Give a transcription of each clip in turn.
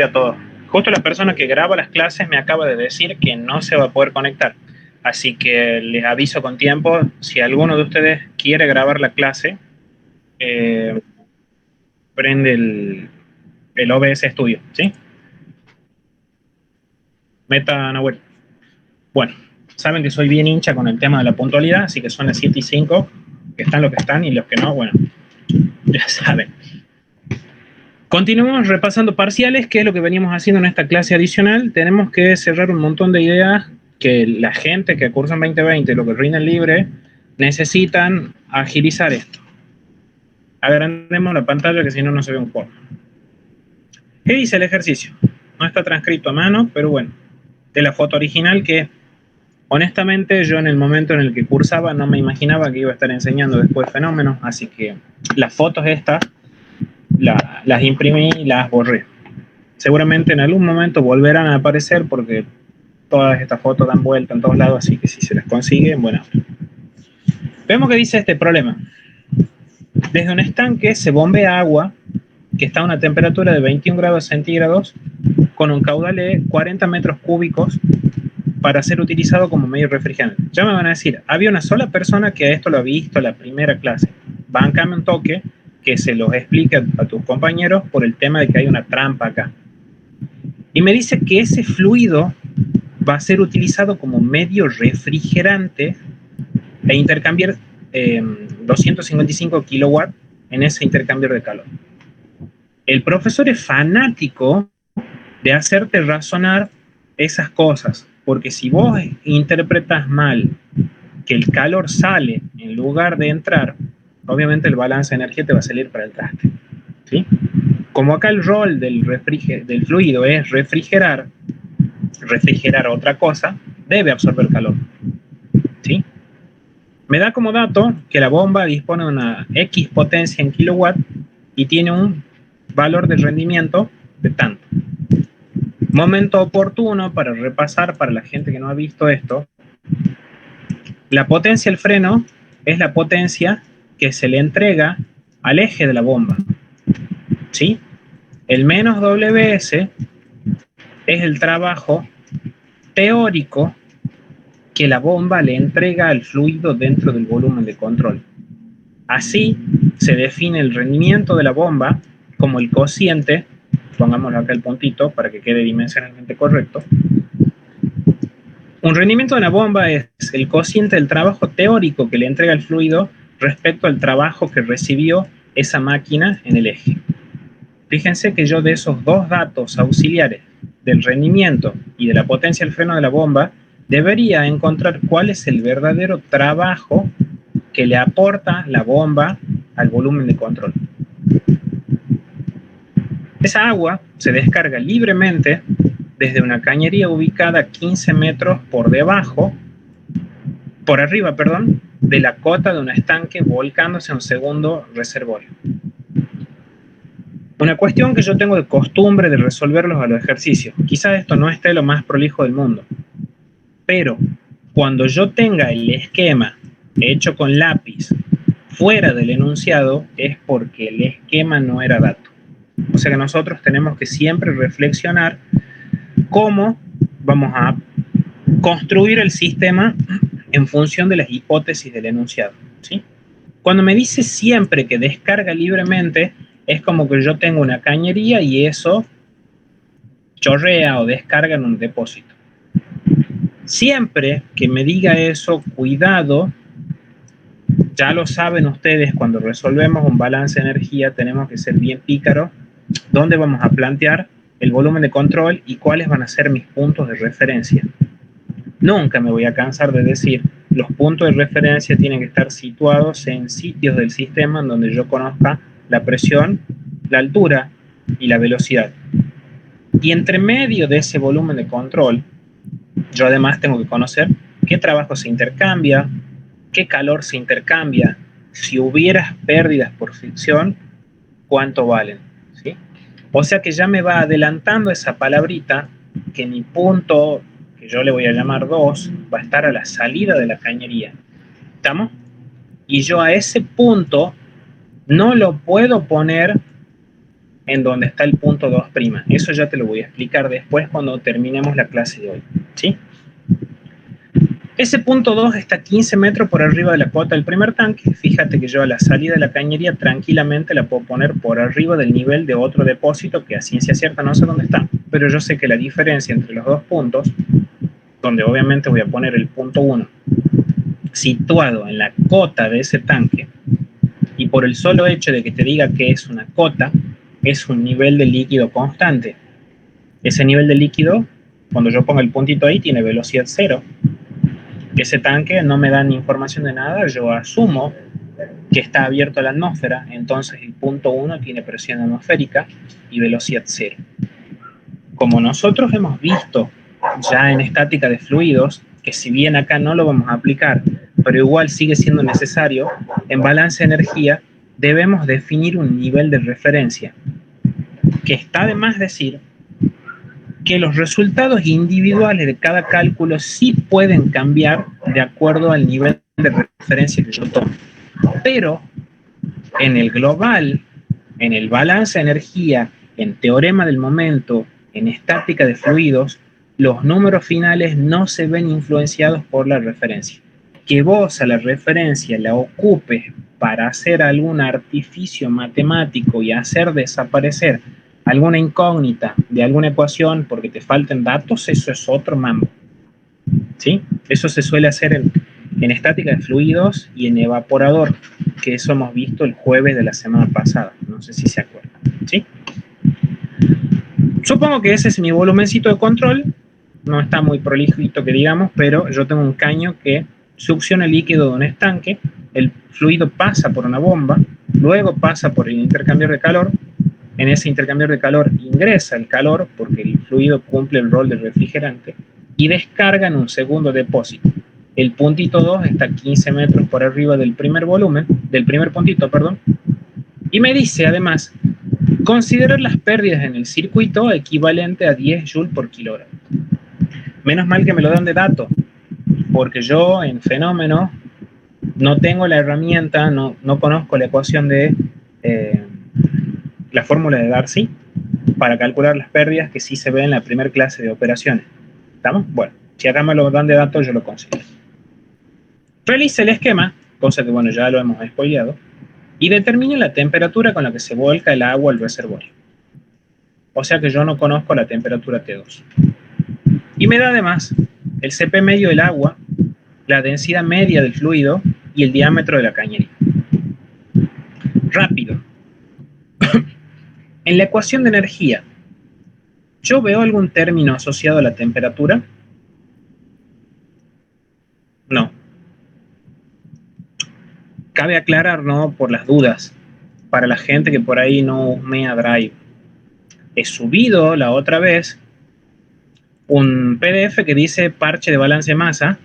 a todos. Justo la persona que graba las clases me acaba de decir que no se va a poder conectar. Así que les aviso con tiempo, si alguno de ustedes quiere grabar la clase, prende el OBS Studio, ¿sí? Meta Nahuel. Bueno, saben que soy bien hincha con el tema de la puntualidad, así que son las 7:05, que están los que están y los que no, bueno, ya saben. Continuamos repasando parciales, que es lo que veníamos haciendo en esta clase adicional. Tenemos que cerrar un montón de ideas que la gente que cursa en 2020, lo que rinden libre, necesitan agilizar esto. Agrandemos la pantalla que si no, no se ve un poco. ¿Qué dice el ejercicio? No está transcrito a mano, pero bueno, de la foto original que honestamente yo en el momento en el que cursaba no me imaginaba que iba a estar enseñando después fenómenos, así que las fotos estas las imprimí y las borré. Seguramente en algún momento volverán a aparecer porque todas estas fotos dan vuelta en todos lados, así que si se las consigue, bueno. Vemos que dice este problema. Desde un estanque se bombea agua que está a una temperatura de 21 grados centígrados con un caudal de 40 metros cúbicos para ser utilizado como medio refrigerante. Ya me van a decir, había una sola persona que a esto lo ha visto la primera clase. Báncame un toque que se los explique a tus compañeros por el tema de que hay una trampa acá. Y me dice que ese fluido va a ser utilizado como medio refrigerante e intercambiar 255 kilowatts en ese intercambio de calor. El profesor es fanático de hacerte razonar esas cosas, porque si vos interpretas mal que el calor sale en lugar de entrar, obviamente el balance de energía te va a salir para el traste, ¿sí? Como acá el rol del fluido es refrigerar otra cosa, debe absorber calor, ¿sí? Me da como dato que la bomba dispone de una X potencia en kilowatt y tiene un valor de rendimiento de tanto. Momento oportuno para repasar para la gente que no ha visto esto. La potencia del freno es la potencia que se le entrega al eje de la bomba, ¿sí? El menos WS es el trabajo teórico que la bomba le entrega al fluido dentro del volumen de control. Así se define el rendimiento de la bomba como el cociente, pongámoslo acá el puntito para que quede dimensionalmente correcto. Un rendimiento de una bomba es el cociente del trabajo teórico que le entrega el fluido respecto al trabajo que recibió esa máquina en el eje. Fíjense que yo de esos dos datos auxiliares, del rendimiento y de la potencia del freno de la bomba, debería encontrar cuál es el verdadero trabajo que le aporta la bomba al volumen de control. Esa agua se descarga libremente desde una cañería ubicada 15 metros por arriba, de la cota de un estanque volcándose a un segundo reservorio. Una cuestión que yo tengo de costumbre de resolverlos a los ejercicios. Quizás esto no esté lo más prolijo del mundo, pero cuando yo tenga el esquema hecho con lápiz fuera del enunciado es porque el esquema no era dato. O sea que nosotros tenemos que siempre reflexionar cómo vamos a construir el sistema en función de las hipótesis del enunciado, ¿sí? Cuando me dice siempre que descarga libremente, es como que yo tengo una cañería y eso chorrea o descarga en un depósito. Siempre que me diga eso, cuidado, ya lo saben ustedes, cuando resolvemos un balance de energía tenemos que ser bien pícaros, dónde vamos a plantear el volumen de control y cuáles van a ser mis puntos de referencia. Nunca me voy a cansar de decir, los puntos de referencia tienen que estar situados en sitios del sistema en donde yo conozca la presión, la altura y la velocidad. Y entre medio de ese volumen de control, yo además tengo que conocer qué trabajo se intercambia, qué calor se intercambia, si hubiera pérdidas por fricción, cuánto valen, ¿sí? O sea que ya me va adelantando esa palabrita que mi punto, que yo le voy a llamar 2, va a estar a la salida de la cañería. ¿Estamos? Y yo a ese punto no lo puedo poner en donde está el punto 2'. Eso ya te lo voy a explicar después cuando terminemos la clase de hoy, ¿sí? Ese punto 2 está 15 metros por arriba de la cota del primer tanque. Fíjate que yo a la salida de la cañería tranquilamente la puedo poner por arriba del nivel de otro depósito que a ciencia cierta no sé dónde está, pero yo sé que la diferencia entre los dos puntos, donde obviamente voy a poner el punto 1 situado en la cota de ese tanque, y por el solo hecho de que te diga que es una cota, es un nivel de líquido constante. Ese nivel de líquido, cuando yo pongo el puntito ahí, tiene velocidad cero. Ese tanque no me da ni información de nada, yo asumo que está abierto a la atmósfera, entonces el punto 1 tiene presión atmosférica y velocidad cero. Como nosotros hemos visto ya en estática de fluidos, que si bien acá no lo vamos a aplicar, pero igual sigue siendo necesario, en balance de energía debemos definir un nivel de referencia, que está de más decir que los resultados individuales de cada cálculo sí pueden cambiar de acuerdo al nivel de referencia que yo tomo. Pero en el global, en el balance de energía, en teorema del momento, en estática de fluidos, los números finales no se ven influenciados por la referencia. Que vos a la referencia la ocupes para hacer algún artificio matemático y hacer desaparecer alguna incógnita de alguna ecuación porque te falten datos, eso es otro mambo, ¿sí? Eso se suele hacer en estática de fluidos y en evaporador, que eso hemos visto el jueves de la semana pasada, no sé si se acuerdan, ¿sí? Supongo que ese es mi volumencito de control, no está muy prolijito que digamos, pero yo tengo un caño que succiona el líquido de un estanque, el fluido pasa por una bomba, luego pasa por el intercambiador de calor, en ese intercambiador de calor ingresa el calor porque el fluido cumple el rol de refrigerante y descarga en un segundo depósito. El puntito 2 está a 15 metros por arriba del primer volumen, del primer puntito, perdón, y me dice además considerar las pérdidas en el circuito equivalente a 10 joules por kilogramo. Menos mal que me lo dan de dato, porque yo en fenómeno no tengo la herramienta, no conozco la ecuación de la fórmula de Darcy para calcular las pérdidas que sí se ve en la primera clase de operaciones. ¿Estamos? Bueno, si acá me lo dan de datos, yo lo consigo. Realice el esquema, cosa que bueno, ya lo hemos spoileado, y determine la temperatura con la que se vuelca el agua al reservorio. O sea que yo no conozco la temperatura T2. Y me da además el CP medio del agua, la densidad media del fluido y el diámetro de la cañería. Rápido. En la ecuación de energía, ¿yo veo algún término asociado a la temperatura? No. Cabe aclarar, ¿no? Por las dudas, para la gente que por ahí no mea Drive. He subido la otra vez un PDF que dice parche de balance de masa,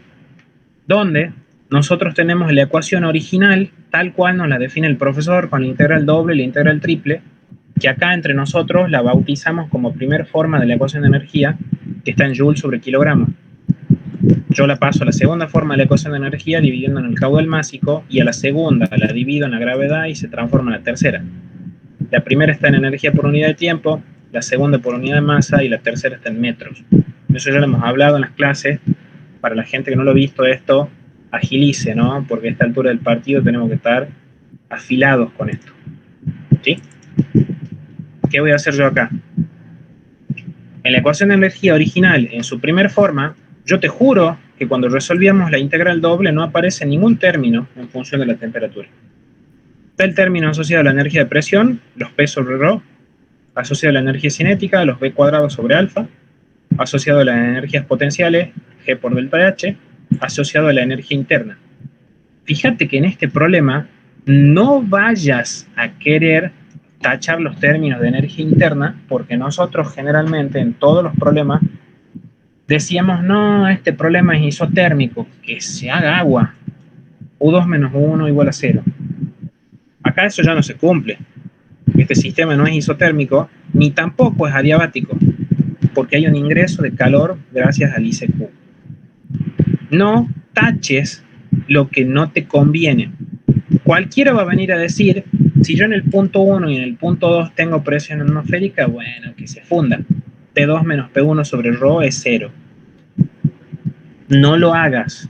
donde nosotros tenemos la ecuación original, tal cual nos la define el profesor, con la integral doble y la integral triple, que acá entre nosotros la bautizamos como primer forma de la ecuación de energía, que está en joules sobre kilogramo. Yo la paso a la segunda forma de la ecuación de energía dividiendo en el caudal másico, y a la segunda la divido en la gravedad y se transforma en la tercera. La primera está en energía por unidad de tiempo, la segunda por unidad de masa y la tercera está en metros. Eso ya lo hemos hablado en las clases. Para la gente que no lo ha visto esto, agilice, ¿no? Porque a esta altura del partido tenemos que estar afilados con esto, ¿sí? ¿Qué voy a hacer yo acá? En la ecuación de energía original, en su primer forma, yo te juro que cuando resolvíamos la integral doble no aparece ningún término en función de la temperatura. Está el término asociado a la energía de presión, los P sobre ρ, asociado a la energía cinética, los B cuadrados sobre alfa, asociado a las energías potenciales, G por delta de H, asociado a la energía interna. Fíjate que en este problema no vayas a querer tachar los términos de energía interna, porque nosotros generalmente en todos los problemas decíamos, no, este problema es isotérmico, que se haga agua, U2 menos U1 igual a 0. Acá eso ya no se cumple. Este sistema no es isotérmico, ni tampoco es adiabático, porque hay un ingreso de calor gracias al ICQ. No taches lo que no te conviene. Cualquiera va a venir a decir Si yo en el punto 1 y en el punto 2 tengo presión atmosférica, bueno, que se funda. P2 menos P1 sobre ρ es 0. No lo hagas.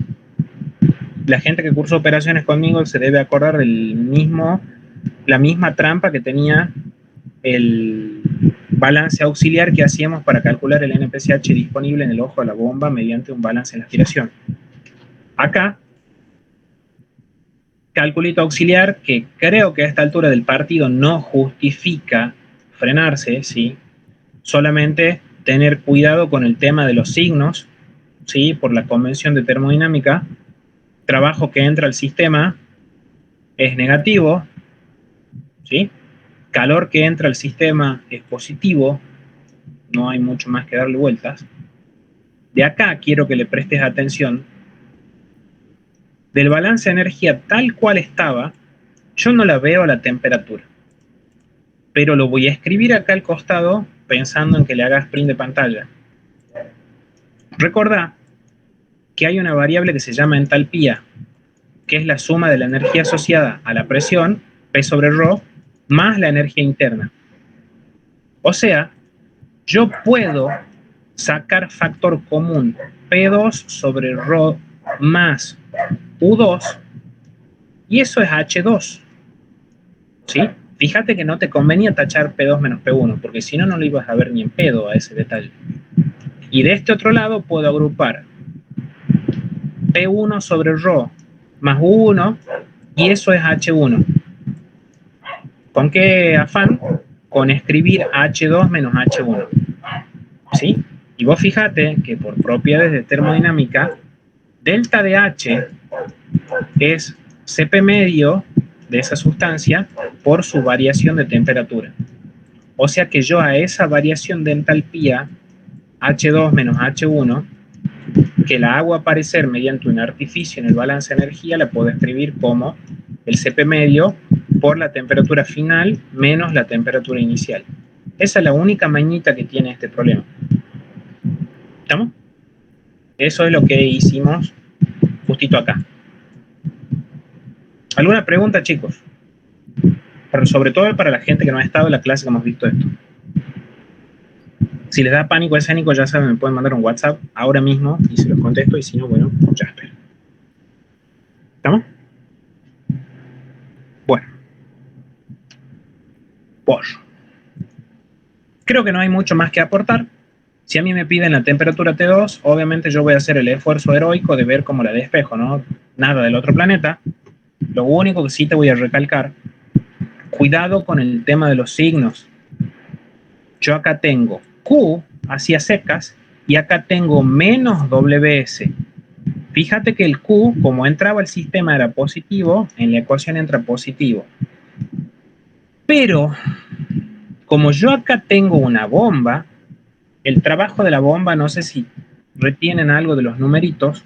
La gente que cursó operaciones conmigo se debe acordar la misma trampa que tenía el balance auxiliar que hacíamos para calcular el NPCH disponible en el ojo de la bomba mediante un balance en la aspiración. Acá, calculito auxiliar que creo que a esta altura del partido no justifica frenarse, ¿sí? Solamente tener cuidado con el tema de los signos, ¿sí? Por la convención de termodinámica, trabajo que entra al sistema es negativo, ¿sí? Calor que entra al sistema es positivo, no hay mucho más que darle vueltas. De acá quiero que le prestes atención. Del balance de energía tal cual estaba, yo no la veo a la temperatura, pero lo voy a escribir acá al costado pensando en que le hagas print de pantalla. Recordá que hay una variable que se llama entalpía, que es la suma de la energía asociada a la presión, P sobre ρ, más la energía interna. O sea, yo puedo sacar factor común P2 sobre ρ más U2, y eso es H2, ¿sí? Fíjate que no te convenía tachar P2 menos P1, porque si no, no lo ibas a ver ni en pedo a ese detalle. Y de este otro lado puedo agrupar P1 sobre ρ más U1, y eso es H1. ¿Con qué afán? Con escribir H2 menos H1, ¿sí? Y vos fíjate que por propiedades de termodinámica, delta de H es Cp medio de esa sustancia por su variación de temperatura. O sea que yo a esa variación de entalpía, H2 menos H1, que la hago aparecer mediante un artificio en el balance de energía, la puedo escribir como el Cp medio por la temperatura final menos la temperatura inicial. Esa es la única mañita que tiene este problema. ¿Estamos? Eso es lo que hicimos justito acá. ¿Alguna pregunta, chicos? Pero sobre todo para la gente que no ha estado en la clase que hemos visto esto. Si les da pánico escénico, ya saben, me pueden mandar un WhatsApp ahora mismo y se los contesto, y si no, bueno, ya espero. ¿Estamos? Bueno. Pollo. Creo que no hay mucho más que aportar. Si a mí me piden la temperatura T2, obviamente yo voy a hacer el esfuerzo heroico de ver cómo la despejo, ¿no? Nada del otro planeta. Lo único que sí te voy a recalcar, cuidado con el tema de los signos. Yo acá tengo Q hacia secas y acá tengo menos WS. Fíjate que el Q, como entraba al sistema, era positivo, en la ecuación entra positivo. Pero, como yo acá tengo una bomba, el trabajo de la bomba, no sé si retienen algo de los numeritos,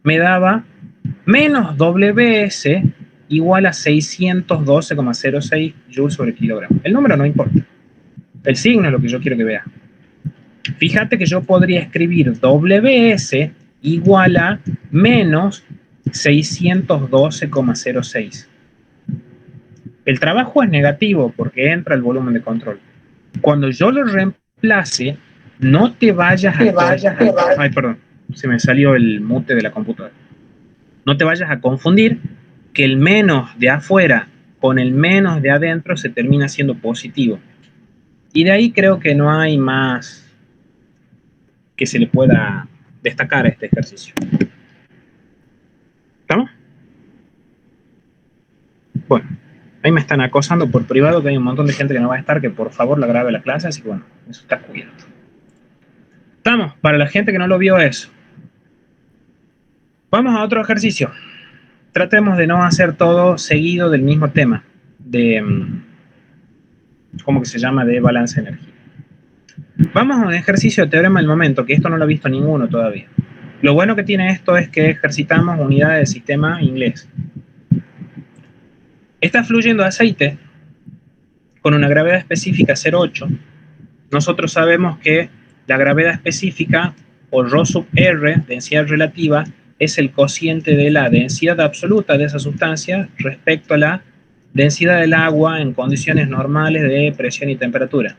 me daba menos WS igual a 612,06 joules sobre kilogramo. El número no importa. El signo es lo que yo quiero que vea. Fíjate que yo podría escribir WS igual a menos 612,06. El trabajo es negativo porque entra el volumen de control. Cuando yo lo reemplace, no te vayas a... Ay, perdón, se me salió el mute de la computadora. No te vayas a confundir que el menos de afuera con el menos de adentro se termina siendo positivo. Y de ahí creo que no hay más que se le pueda destacar a este ejercicio. ¿Estamos? Bueno, ahí me están acosando por privado que hay un montón de gente que no va a estar, que por favor la grabe la clase, así que bueno, eso está cubierto. ¿Estamos? Para la gente que no lo vio eso. Vamos a otro ejercicio. Tratemos de no hacer todo seguido del mismo tema, de, ¿cómo que se llama? De balance de energía. Vamos a un ejercicio de teorema del momento, que esto no lo ha visto ninguno todavía. Lo bueno que tiene esto es que ejercitamos unidades del sistema inglés. Está fluyendo aceite con una gravedad específica 0,8. Nosotros sabemos que la gravedad específica, o ρ sub r, densidad relativa, es el cociente de la densidad absoluta de esa sustancia respecto a la densidad del agua en condiciones normales de presión y temperatura.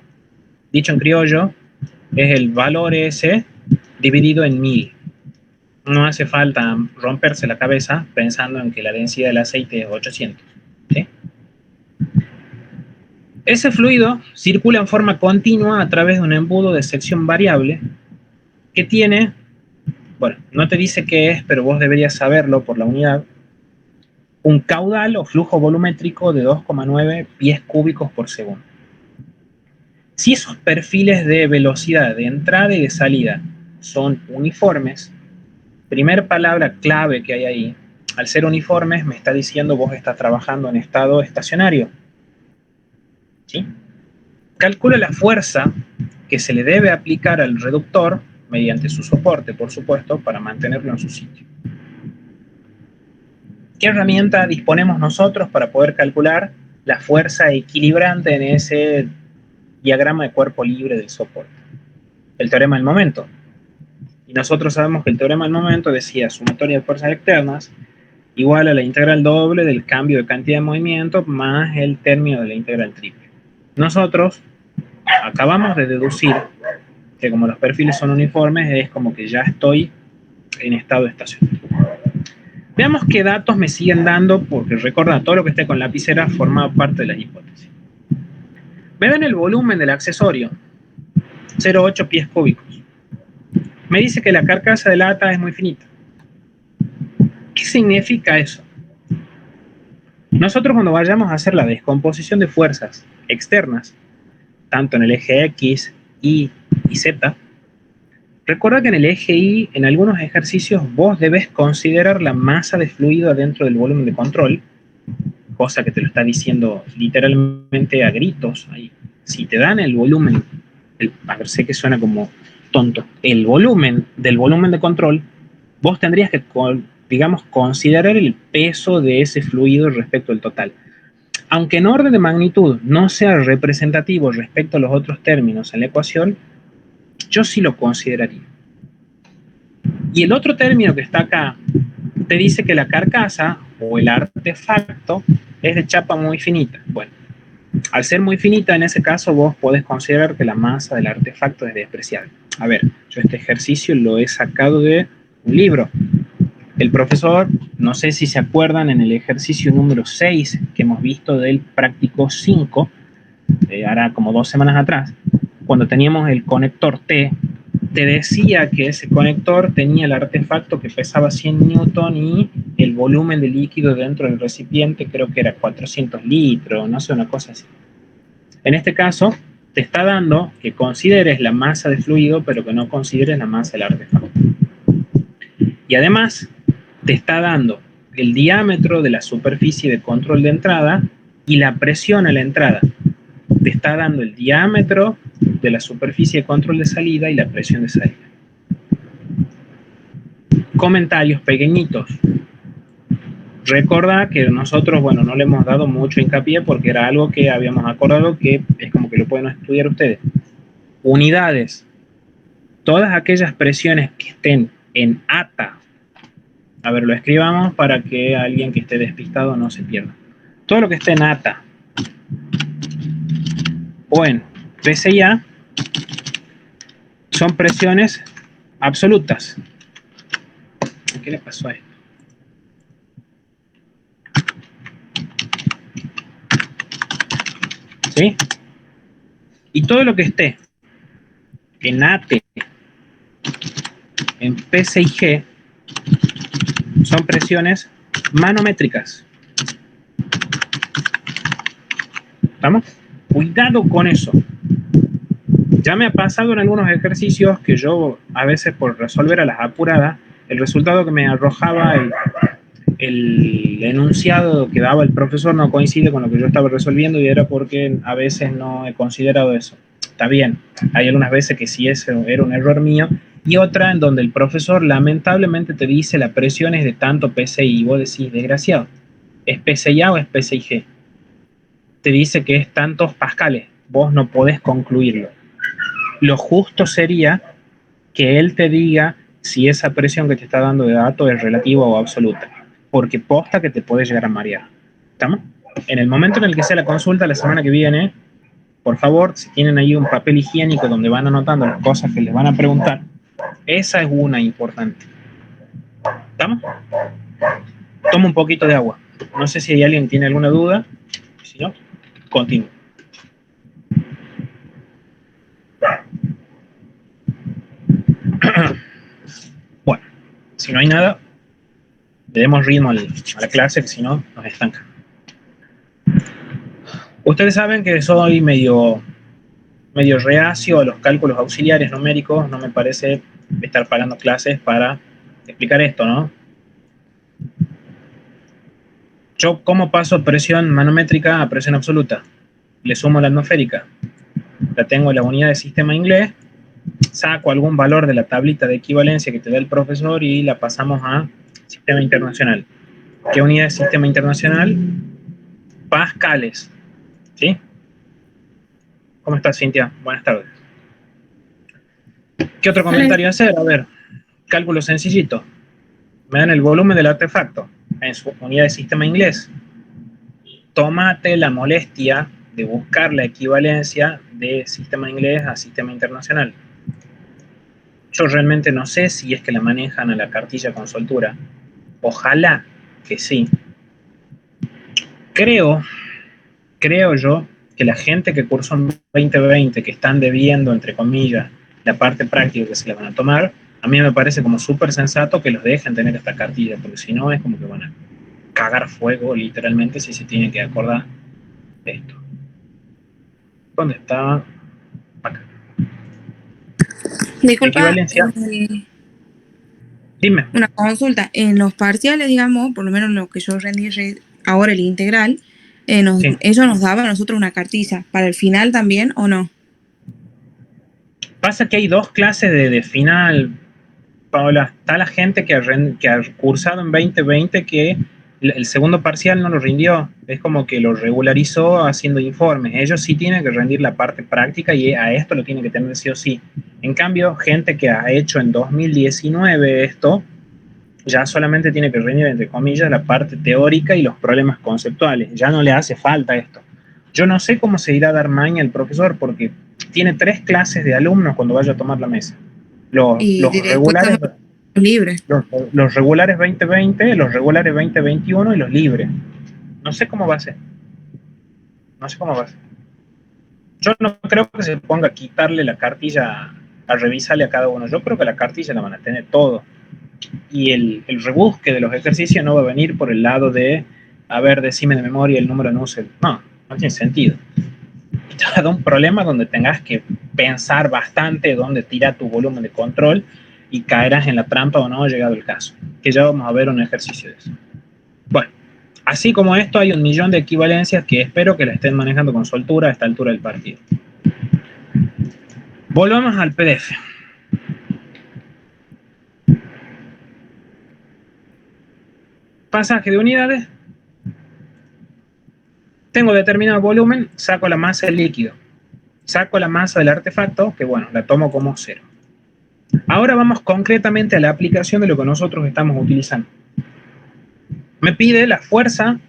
Dicho en criollo, es el valor S dividido en 1000. No hace falta romperse la cabeza pensando en que la densidad del aceite es 800. ¿Sí? Ese fluido circula en forma continua a través de un embudo de sección variable que tiene, bueno, no te dice qué es, pero vos deberías saberlo por la unidad, un caudal o flujo volumétrico de 2,9 pies cúbicos por segundo. Si esos perfiles de velocidad de entrada y de salida son uniformes, primer palabra clave que hay ahí, al ser uniformes me está diciendo vos estás trabajando en estado estacionario. ¿Sí? Calcula la fuerza que se le debe aplicar al reductor mediante su soporte, por supuesto, para mantenerlo en su sitio. ¿Qué herramienta disponemos nosotros para poder calcular la fuerza equilibrante en ese diagrama de cuerpo libre del soporte? El teorema del momento. Y nosotros sabemos que el teorema del momento decía sumatoria de fuerzas externas igual a la integral doble del cambio de cantidad de movimiento más el término de la integral triple. Nosotros acabamos de deducir que como los perfiles son uniformes, es como que ya estoy en estado estacionario. Veamos qué datos me siguen dando, porque recuerda, todo lo que esté con lapicera forma parte de la hipótesis. Me dan el volumen del accesorio, 0,8 pies cúbicos. Me dice que la carcasa de la ata es muy finita. ¿Qué significa eso? Nosotros cuando vayamos a hacer la descomposición de fuerzas externas, tanto en el eje X, Y y Z, recuerda que en el eje Y, en algunos ejercicios, vos debes considerar la masa de fluido adentro del volumen de control, cosa que te lo está diciendo literalmente a gritos. Ahí. Si te dan el volumen, a ver, sé que suena como tonto, el volumen del volumen de control, vos tendrías que, digamos, considerar el peso de ese fluido respecto al total. Aunque en orden de magnitud no sea representativo respecto a los otros términos en la ecuación, yo sí lo consideraría. Y el otro término que está acá te dice que la carcasa o el artefacto es de chapa muy finita. Bueno, al ser muy finita, en ese caso vos podés considerar que la masa del artefacto es despreciable. A ver, yo este ejercicio lo he sacado de un libro. El profesor, no sé si se acuerdan, en el ejercicio número 6 que hemos visto del práctico 5, hará como 2 semanas atrás, cuando teníamos el conector T, te decía que ese conector tenía el artefacto que pesaba 100 newton y el volumen de líquido dentro del recipiente creo que era 400 litros, no sé, una cosa así. En este caso, te está dando que consideres la masa de fluido, pero que no consideres la masa del artefacto. Y además, te está dando el diámetro de la superficie de control de entrada y la presión a la entrada. Te está dando el diámetro de la superficie de control de salida y la presión de salida. Comentarios pequeñitos. Recordá que nosotros, bueno, no le hemos dado mucho hincapié porque era algo que habíamos acordado que es como que lo pueden estudiar ustedes. Unidades. Todas aquellas presiones que estén en ATA. A ver, lo escribamos para que alguien que esté despistado no se pierda. Todo lo que esté en ATA o en PCIA son presiones absolutas. ¿Qué le pasó a esto? ¿Sí? Y todo lo que esté en AT, en PCIG, son presiones manométricas. ¿Estamos? Cuidado con eso. Ya me ha pasado en algunos ejercicios que yo, a veces por resolver a las apuradas, el resultado que me arrojaba el enunciado que daba el profesor no coincide con lo que yo estaba resolviendo y era porque a veces no he considerado eso. Está bien, hay algunas veces que sí ese era un error mío y otra en donde el profesor lamentablemente te dice la presión es de tanto PSI y vos decís, desgraciado, ¿es PSIA o es PSIG? Te dice que es tantos pascales, vos no podés concluirlo. Lo justo sería que él te diga si esa presión que te está dando de dato es relativa o absoluta, porque posta que te puede llegar a marear. ¿Estamos? En el momento en el que sea la consulta la semana que viene, por favor, si tienen ahí un papel higiénico donde van anotando las cosas que les van a preguntar, esa es una importante. ¿Estamos? Toma un poquito de agua. No sé si hay alguien que tiene alguna duda. Si no, continúo. Bueno, si no hay nada, le demos ritmo a la clase, que si no, nos estanca. Ustedes saben que soy medio reacio a los cálculos auxiliares numéricos. No me parece estar pagando clases para explicar esto, ¿no? Yo, ¿cómo paso presión manométrica a presión absoluta? Le sumo la atmosférica. La tengo en la unidad de sistema inglés, saco algún valor de la tablita de equivalencia que te da el profesor y la pasamos a sistema internacional. ¿Qué unidad de sistema internacional? Pascales. ¿Sí? ¿Cómo estás, Cintia? Buenas tardes. ¿Qué otro comentario hacer? A ver, cálculo sencillito. Me dan el volumen del artefacto en su unidad de sistema inglés. Tómate la molestia de buscar la equivalencia de sistema inglés a sistema internacional. Yo realmente no sé si es que la manejan a la cartilla con soltura. Ojalá que sí. Creo yo que la gente que cursó en 2020, que están debiendo, entre comillas, la parte práctica que se le van a tomar, a mí me parece como súper sensato que los dejen tener esta cartilla, porque si no es como que van a cagar fuego, literalmente, si se tienen que acordar de esto. ¿Dónde estaba? Acá. Disculpa, dime. Una consulta. En los parciales, digamos, por lo menos lo que yo rendí ahora el integral, Sí. ellos nos daban a nosotros una cartilla. ¿Para el final también o no? Pasa que hay dos clases de final, Paola. Está la gente que ha cursado en 2020 que el segundo parcial no lo rindió. Es como que lo regularizó haciendo informes. Ellos sí tienen que rendir la parte práctica y a esto lo tienen que tener sí o sí. En cambio, gente que ha hecho en 2019 esto, ya solamente tiene que rendir, entre comillas, la parte teórica y los problemas conceptuales. Ya no le hace falta esto. Yo no sé cómo se irá a dar maña el profesor porque tiene 3 clases de alumnos cuando vaya a tomar la mesa. Los Después regulares, libres. los regulares 2020, los regulares 2021 y los libres. No sé cómo va a ser. No sé cómo va a ser. Yo no creo que se ponga a quitarle la cartilla, a revisarle a cada uno. Yo creo que la cartilla la van a tener todo. Y el rebusque de los ejercicios no va a venir por el lado de, a ver, decime de memoria el número en Nusselt. No, no tiene sentido. Y te va a dar un problema donde tengas que pensar bastante dónde tira tu volumen de control y caerás en la trampa o no, llegado el caso. Que ya vamos a ver un ejercicio de eso. Bueno, así como esto, hay un millón de equivalencias que espero que la estén manejando con soltura a esta altura del partido. Volvamos al PDF. Pasaje de unidades. Tengo determinado volumen, saco la masa del líquido. Saco la masa del artefacto, que bueno, la tomo como 0. Ahora vamos concretamente a la aplicación de lo que nosotros estamos utilizando. Me pide la fuerza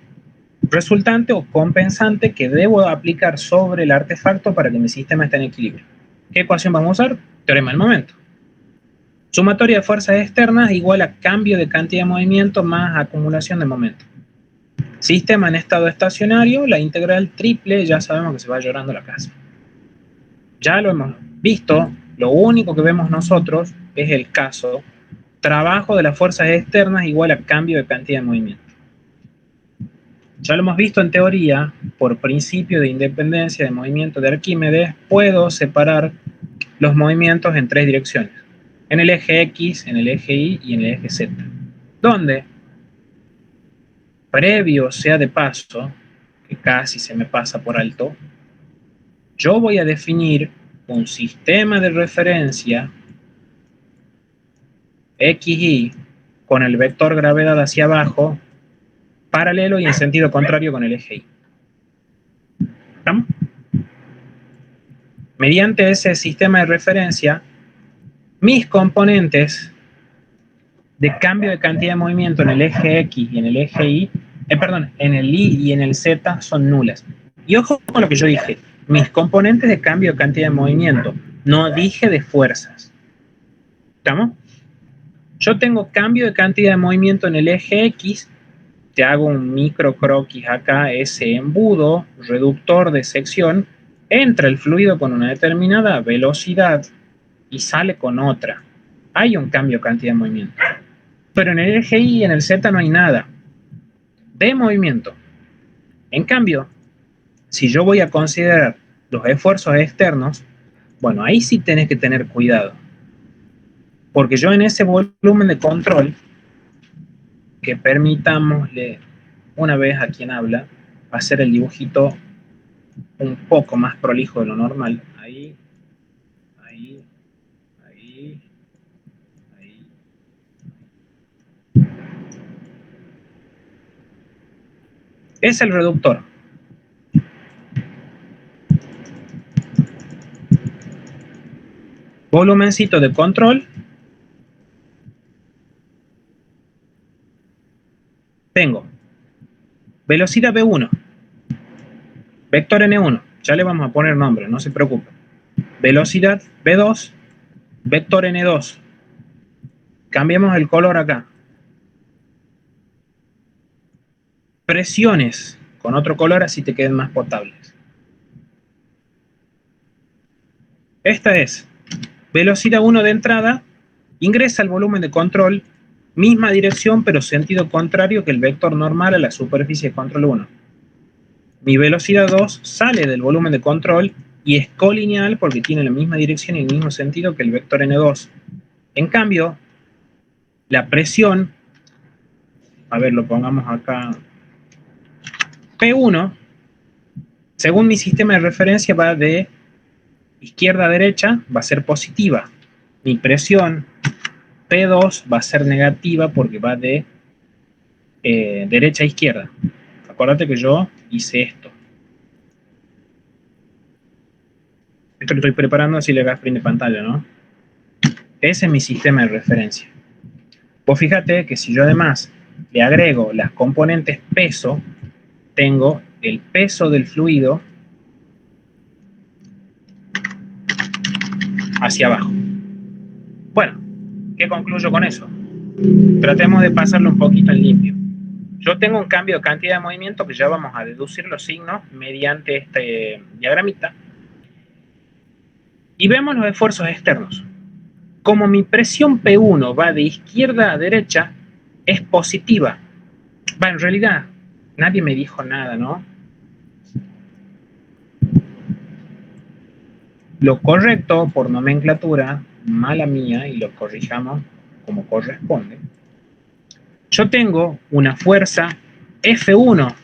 resultante o compensante que debo aplicar sobre el artefacto para que mi sistema esté en equilibrio. ¿Qué ecuación vamos a usar? Teorema del momento. Sumatoria de fuerzas externas igual a cambio de cantidad de movimiento más acumulación de momento. Sistema en estado estacionario, la integral triple, ya sabemos que se va llorando la casa. Ya lo hemos visto, lo único que vemos nosotros es el caso trabajo de las fuerzas externas igual a cambio de cantidad de movimiento. Ya lo hemos visto en teoría, por principio de independencia de movimiento de Arquímedes, puedo separar los movimientos en 3 direcciones, en el eje X, en el eje Y y en el eje Z, donde, previo sea de paso, que casi se me pasa por alto, yo voy a definir un sistema de referencia XY con el vector gravedad hacia abajo, paralelo y en sentido contrario con el eje Y. ¿Estamos? Mediante ese sistema de referencia, mis componentes de cambio de cantidad de movimiento en el eje X y en el eje Y Perdón, en el I y en el Z son nulas. Y ojo con lo que yo dije, mis componentes de cambio de cantidad de movimiento, no dije de fuerzas. ¿Estamos? Yo tengo cambio de cantidad de movimiento en el eje X, te hago un micro croquis acá, ese embudo reductor de sección, entra el fluido con una determinada velocidad y sale con otra. Hay un cambio de cantidad de movimiento. Pero en el eje Y y en el Z no hay nada de movimiento. En cambio, si yo voy a considerar los esfuerzos externos, bueno, ahí sí tenés que tener cuidado. Porque yo en ese volumen de control, que permitámosle una vez a quien habla, hacer el dibujito un poco más prolijo de lo normal. Ahí, ahí, ahí, ahí. Es el reductor. Volumencito de control. Tengo velocidad V1, vector N1, ya le vamos a poner nombre, no se preocupe. Velocidad V2, vector N2. Cambiamos el color acá. Presiones con otro color, así te queden más potables. Esta es velocidad 1 de entrada, ingresa al volumen de control, misma dirección pero sentido contrario que el vector normal a la superficie de control 1. Mi velocidad 2 sale del volumen de control y es colineal porque tiene la misma dirección y el mismo sentido que el vector N2. En cambio, la presión, a ver, lo pongamos acá, P1, según mi sistema de referencia va de izquierda a derecha, va a ser positiva. Mi presión P2 va a ser negativa porque va de derecha a izquierda. Acuérdate que yo hice esto. Esto lo estoy preparando así le hagas print de pantalla, ¿no? Ese es mi sistema de referencia. Vos fíjate que si yo además le agrego las componentes peso, tengo el peso del fluido hacia abajo. Bueno, ¿qué concluyo con eso? Tratemos de pasarlo un poquito en limpio. Yo tengo un cambio de cantidad de movimiento que ya vamos a deducir los signos mediante este diagramita. Y vemos los esfuerzos externos. Como mi presión P1 va de izquierda a derecha, es positiva. Va, en realidad, nadie me dijo nada, ¿no? Lo correcto, por nomenclatura, mala mía, y lo corrijamos como corresponde. Yo tengo una fuerza F1,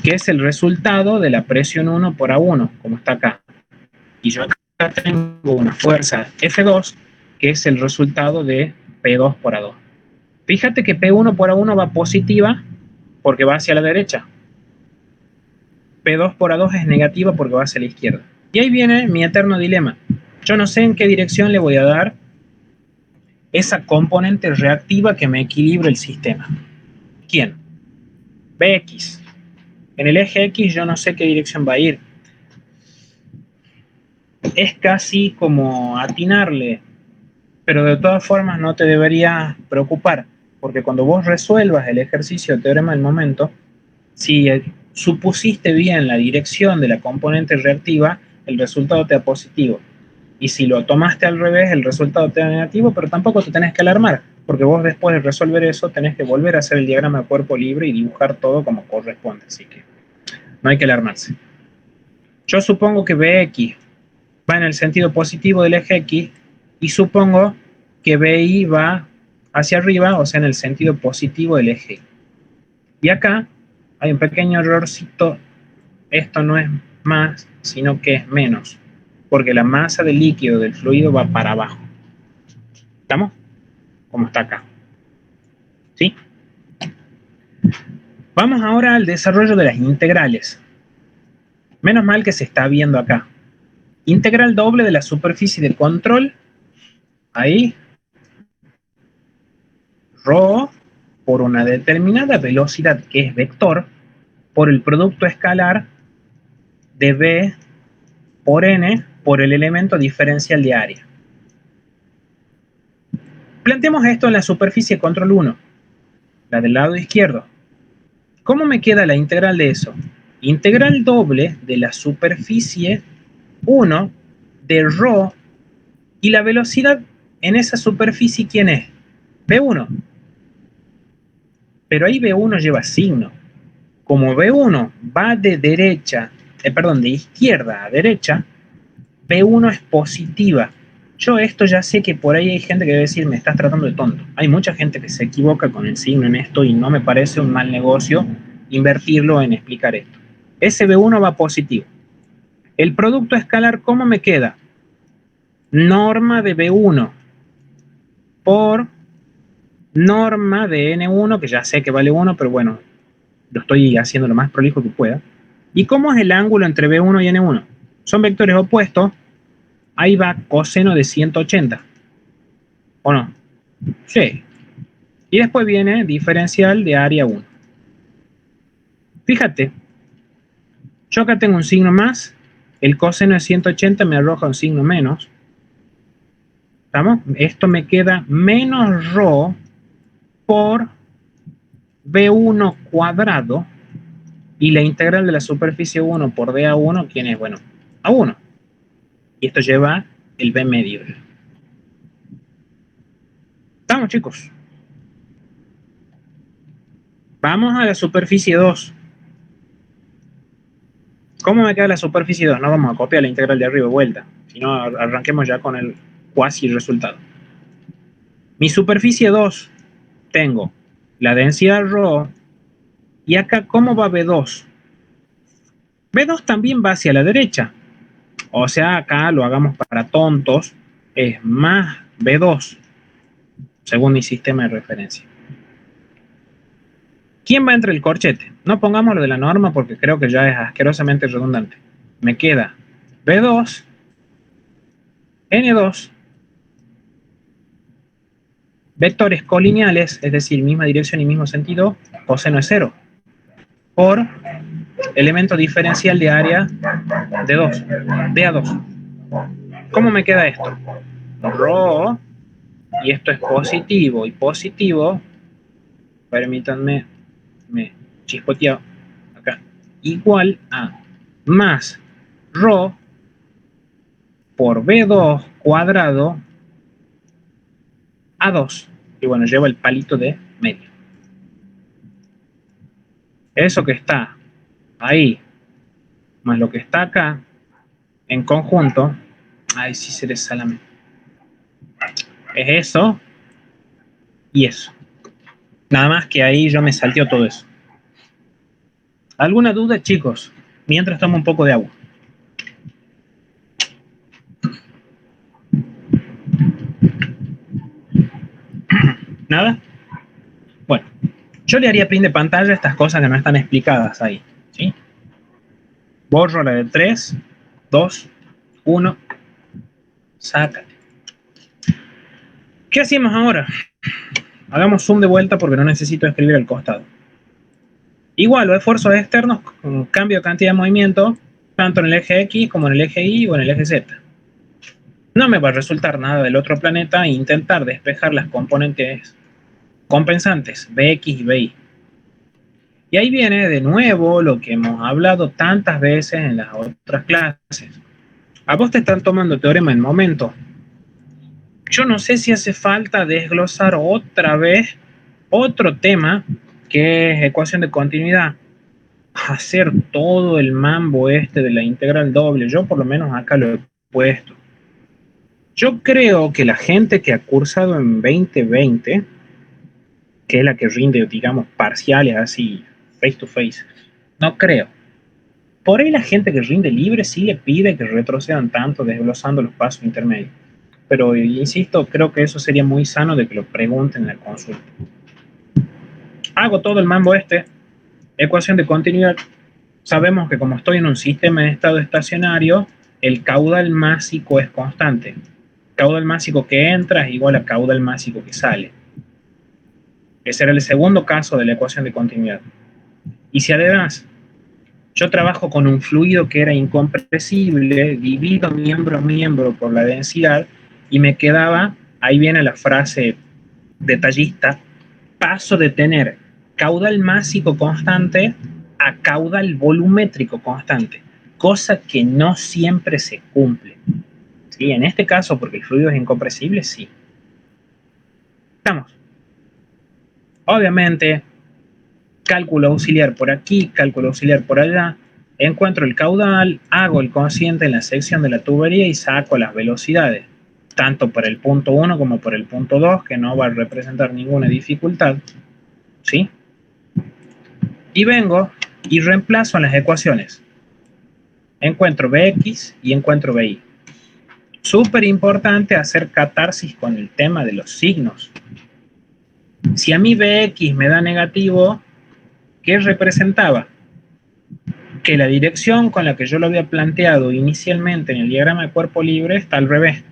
que es el resultado de la presión 1 por A1, como está acá. Y yo acá tengo una fuerza F2, que es el resultado de P2 por A2. Fíjate que P1 por A1 va positiva porque va hacia la derecha. P2 por A2 es negativa porque va hacia la izquierda. Y ahí viene mi eterno dilema. Yo no sé en qué dirección le voy a dar esa componente reactiva que me equilibre el sistema. ¿Quién? Bx. En el eje X yo no sé qué dirección va a ir. Es casi como atinarle, pero de todas formas no te deberías preocupar, porque cuando vos resuelvas el ejercicio de teorema del momento, si supusiste bien la dirección de la componente reactiva, el resultado te da positivo. Y si lo tomaste al revés, el resultado te da negativo, pero tampoco te tenés que alarmar, porque vos después de resolver eso tenés que volver a hacer el diagrama de cuerpo libre y dibujar todo como corresponde, así que no hay que alarmarse. Yo supongo que Bx va en el sentido positivo del eje X y supongo que BI va hacia arriba, o sea, en el sentido positivo del eje Y. Y acá hay un pequeño errorcito, esto no es más, sino que es menos, porque la masa del líquido del fluido va para abajo. ¿Estamos? Como está acá. ¿Sí? Vamos ahora al desarrollo de las integrales. Menos mal que se está viendo acá. Integral doble de la superficie de control. Ahí. Rho por una determinada velocidad que es vector por el producto escalar de B por N por el elemento diferencial de área. Planteemos esto en la superficie control 1, la del lado izquierdo. ¿Cómo me queda la integral de eso? Integral doble de la superficie 1 de ρ y la velocidad en esa superficie, ¿quién es? B1. Pero ahí B1 lleva signo. Como B1 va de de izquierda a derecha, B1 es positiva. Yo esto ya sé que por ahí hay gente que debe decir, me estás tratando de tonto. Hay mucha gente que se equivoca con el signo en esto y no me parece un mal negocio invertirlo en explicar esto. Ese B1 va positivo. El producto escalar, ¿cómo me queda? Norma de B1 por norma de N1, que ya sé que vale 1, pero bueno, lo estoy haciendo lo más prolijo que pueda. ¿Y cómo es el ángulo entre B1 y N1? Son vectores opuestos. Ahí va coseno de 180. ¿O no? Sí. Y después viene diferencial de área 1. Fíjate, yo acá tengo un signo más. El coseno de 180 me arroja un signo menos. ¿Estamos? Esto me queda menos ρ por B1 cuadrado. Y la integral de la superficie 1 por dA1, ¿quién es? Bueno, A1. Y esto lleva el B medio. ¿Estamos, chicos? Vamos a la superficie 2. ¿Cómo me queda la superficie 2? No vamos a copiar la integral de arriba y vuelta. Si no, arranquemos ya con el cuasi resultado. Mi superficie 2, tengo la densidad ρ. Y acá, ¿cómo va B2? B2 también va hacia la derecha. O sea, acá lo hagamos para tontos. Es más B2, según mi sistema de referencia. ¿Quién va entre el corchete? No pongamos lo de la norma porque creo que ya es asquerosamente redundante. Me queda B2, N2, vectores colineales, es decir, misma dirección y mismo sentido, coseno es 0, por elemento diferencial de área de 2, dA2. ¿Cómo me queda esto? Rho, y esto es positivo y positivo, permítanme, me chispoteo acá, igual a más ρ por B2 cuadrado A2. Y bueno, lleva el palito de medio. Eso que está ahí, más lo que está acá, en conjunto, ay, sí se salame. Es eso y eso. Nada más que ahí yo me salteo todo eso. ¿Alguna duda, chicos? Mientras tomo un poco de agua. ¿Nada? Bueno, yo le haría print de pantalla a estas cosas que no están explicadas ahí, ¿sí? Borro la de 3, 2, 1, sácate. ¿Qué hacemos ahora? Hagamos zoom de vuelta porque no necesito escribir al costado. Igual, los esfuerzos externos con cambio de cantidad de movimiento, tanto en el eje X como en el eje Y o en el eje Z. No me va a resultar nada del otro planeta intentar despejar las componentes compensantes, Bx y By. Y ahí viene de nuevo lo que hemos hablado tantas veces en las otras clases. A vos te están tomando teorema en momento. Yo no sé si hace falta desglosar otra vez otro tema que es ecuación de continuidad. Hacer todo el mambo este de la integral doble. Yo por lo menos acá lo he puesto. Yo creo que la gente que ha cursado en 2020, que es la que rinde, digamos, parciales así, face to face, no creo. Por ahí la gente que rinde libre sí le pide que retrocedan tanto desglosando los pasos intermedios. Pero, insisto, creo que eso sería muy sano de que lo pregunten en la consulta. Hago todo el mambo este, ecuación de continuidad. Sabemos que como estoy en un sistema de estado estacionario, el caudal másico es constante. Caudal másico que entra es igual a caudal másico que sale. Ese era el segundo caso de la ecuación de continuidad. Y si además yo trabajo con un fluido que era incompresible, divido miembro a miembro por la densidad y me quedaba, ahí viene la frase detallista, paso de tener caudal másico constante a caudal volumétrico constante, cosa que no siempre se cumple. ¿Sí? En este caso, porque el fluido es incompresible, sí. Estamos. Obviamente, cálculo auxiliar por aquí, cálculo auxiliar por allá, encuentro el caudal, hago el cociente en la sección de la tubería y saco las velocidades, tanto por el punto 1 como por el punto 2, que no va a representar ninguna dificultad, ¿sí? Y vengo y reemplazo en las ecuaciones. Encuentro Bx y encuentro Bi. Súper importante hacer catarsis con el tema de los signos. Si a mí Bx me da negativo, ¿qué representaba? Que la dirección con la que yo lo había planteado inicialmente en el diagrama de cuerpo libre está al revés.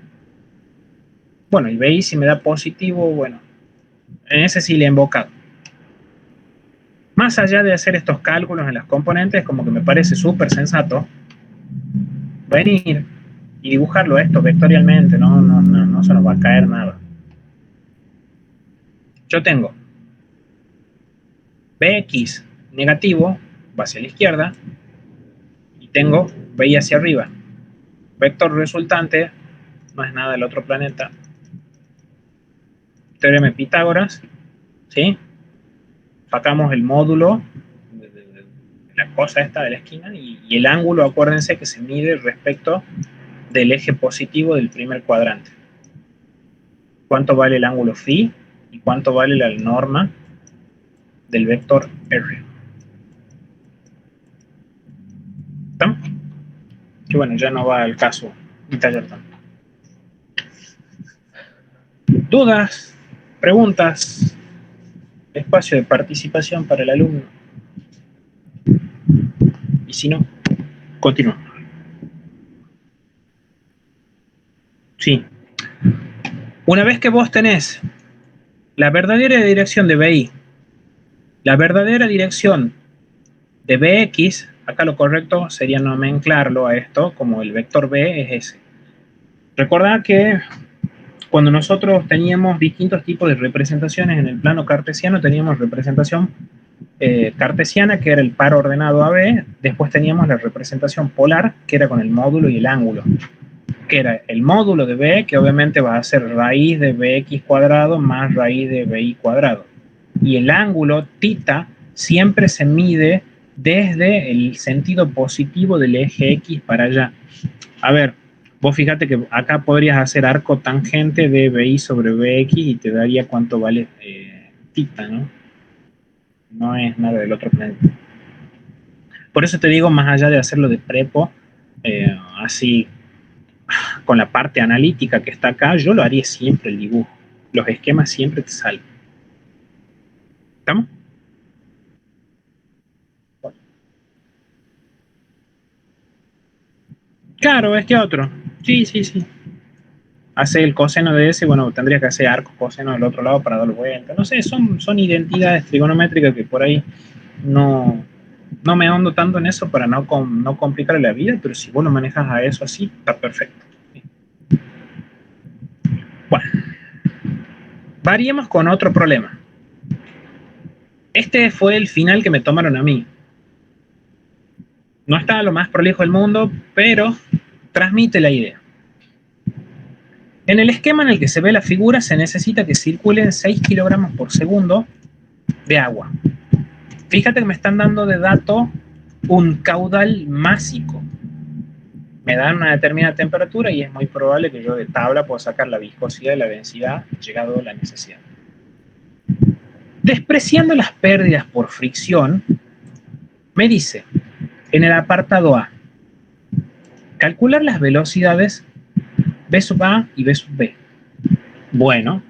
Bueno, y Bi si me da positivo, bueno, en ese sí le he invocado. Más allá de hacer estos cálculos en las componentes, como que me parece súper sensato venir y dibujarlo esto vectorialmente, no se nos va a caer nada. Yo tengo Bx negativo, va hacia la izquierda, y tengo Bi hacia arriba. Vector resultante no es nada del otro planeta. Teorema de Pitágoras, ¿sí? Sacamos el módulo de la cosa esta de la esquina y el ángulo, acuérdense que se mide respecto del eje positivo del primer cuadrante. ¿Cuánto vale el ángulo phi? ¿Y cuánto vale la norma del vector R? ¿Estamos? Que bueno, ya no va al caso detallar tanto. ¿Dudas? ¿Preguntas? Espacio de participación para el alumno. Y si no, continuamos. Sí. Una vez que vos tenés la verdadera dirección de BI, la verdadera dirección de Bx, acá lo correcto sería nomenclarlo a esto como el vector B es ese. Recordad que cuando nosotros teníamos distintos tipos de representaciones en el plano cartesiano, teníamos representación cartesiana, que era el par ordenado AB, después teníamos la representación polar, que era con el módulo y el ángulo, que era el módulo de B, que obviamente va a ser raíz de Bx cuadrado más raíz de Bi cuadrado. Y el ángulo, θ, siempre se mide desde el sentido positivo del eje X para allá. A ver, vos fíjate que acá podrías hacer arco tangente de Bi sobre Bx y te daría cuánto vale θ, ¿no? No es nada del otro planeta. Por eso te digo, más allá de hacerlo de prepo, así con la parte analítica que está acá, yo lo haría siempre el dibujo. Los esquemas siempre te salen. ¿Estamos? Bueno. Claro, este otro. Sí. Hace el coseno de ese, bueno, tendría que hacer arco coseno del otro lado para darle vuelta. No sé, son identidades trigonométricas que por ahí no me ahondo tanto en eso para no complicar la vida, pero si vos lo manejas a eso así, está perfecto. Bueno, variemos con otro problema. Este fue el final que me tomaron a mí. No está lo más prolijo del mundo, pero transmite la idea. En el esquema en el que se ve la figura se necesita que circulen 6 kilogramos por segundo de agua. Fíjate que me están dando de dato un caudal másico. Me dan una determinada temperatura y es muy probable que yo de tabla pueda sacar la viscosidad y la densidad llegado a la necesidad. Despreciando las pérdidas por fricción, me dice en el apartado A, calcular las velocidades B sub A y B sub B. Bueno,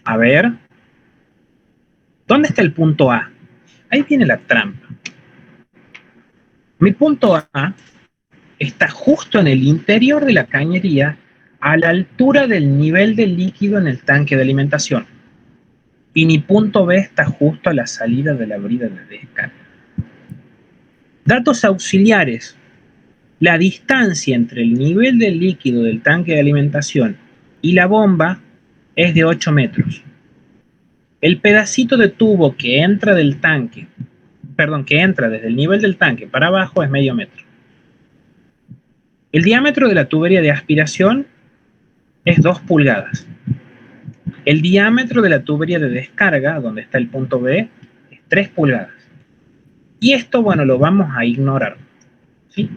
a ver, ¿dónde está el punto A? Ahí viene la trampa. Mi punto A está justo en el interior de la cañería, a la altura del nivel del líquido en el tanque de alimentación. y mi punto B está justo a la salida de la brida de descarga. Datos auxiliares. La distancia entre el nivel del líquido del tanque de alimentación y la bomba es de 8 metros. El pedacito de tubo que entra del tanque, que entra desde el nivel del tanque para abajo es medio metro. El diámetro de la tubería de aspiración es 2 pulgadas. El diámetro de la tubería de descarga, donde está el punto B, es 3 pulgadas. Y esto, bueno, lo vamos a ignorar, ¿sí?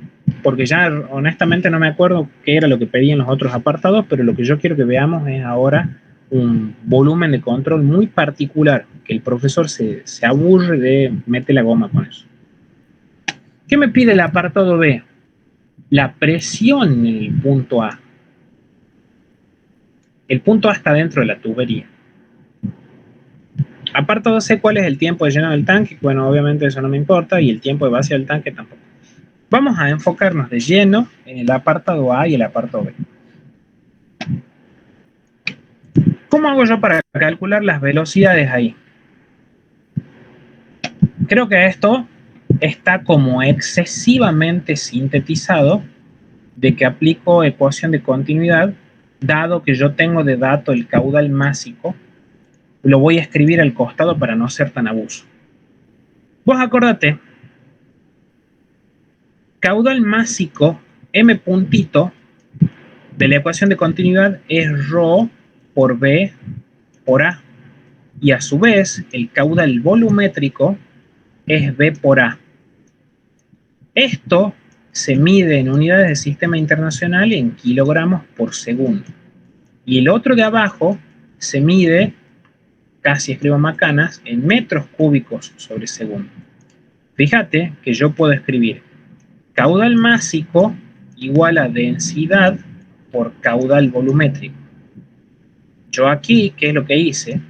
Porque ya honestamente no me acuerdo qué era lo que pedían los otros apartados, pero lo que yo quiero que veamos es ahora un volumen de control muy particular, que el profesor se aburre de meter la goma con eso. ¿Qué me pide el apartado B? La presión en el punto A. El punto A está dentro de la tubería. Apartado C, ¿cuál es el tiempo de llenado del tanque? Bueno, obviamente eso no me importa, y el tiempo de vacío del tanque tampoco. Vamos a enfocarnos de lleno en el apartado A y el apartado B. ¿Cómo hago yo para calcular las velocidades ahí? Creo que esto está como excesivamente sintetizado de que aplico ecuación de continuidad, dado que yo tengo de dato el caudal másico, lo voy a escribir al costado para no ser tan abuso. Vos acordate, caudal másico m puntito de la ecuación de continuidad es ρ por B por A, y a su vez el caudal volumétrico es B por A. Esto se mide en unidades de sistema internacional en kilogramos por segundo. Y el otro de abajo se mide, casi escribo macanas, en metros cúbicos sobre segundo. Fíjate que yo puedo escribir caudal másico igual a densidad por caudal volumétrico. Yo aquí, ¿qué es lo que hice?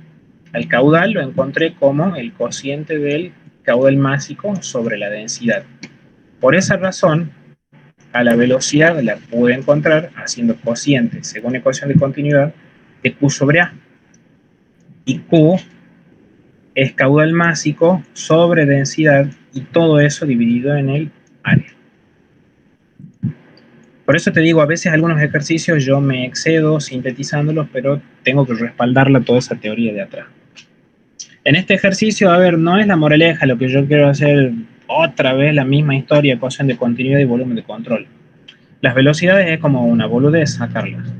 Al caudal lo encontré como el cociente del caudal másico sobre la densidad. Por esa razón, a la velocidad la pude encontrar haciendo cociente, según ecuación de continuidad, de Q sobre A. Y Q es caudal másico sobre densidad, y todo eso dividido en el área. Por eso te digo, a veces algunos ejercicios yo me excedo sintetizándolos, pero tengo que respaldarla toda esa teoría de atrás. En este ejercicio, a ver, no es la moraleja, lo que yo quiero hacer otra vez la misma historia, ecuación de continuidad y volumen de control. Las velocidades es como una boludez sacarlas.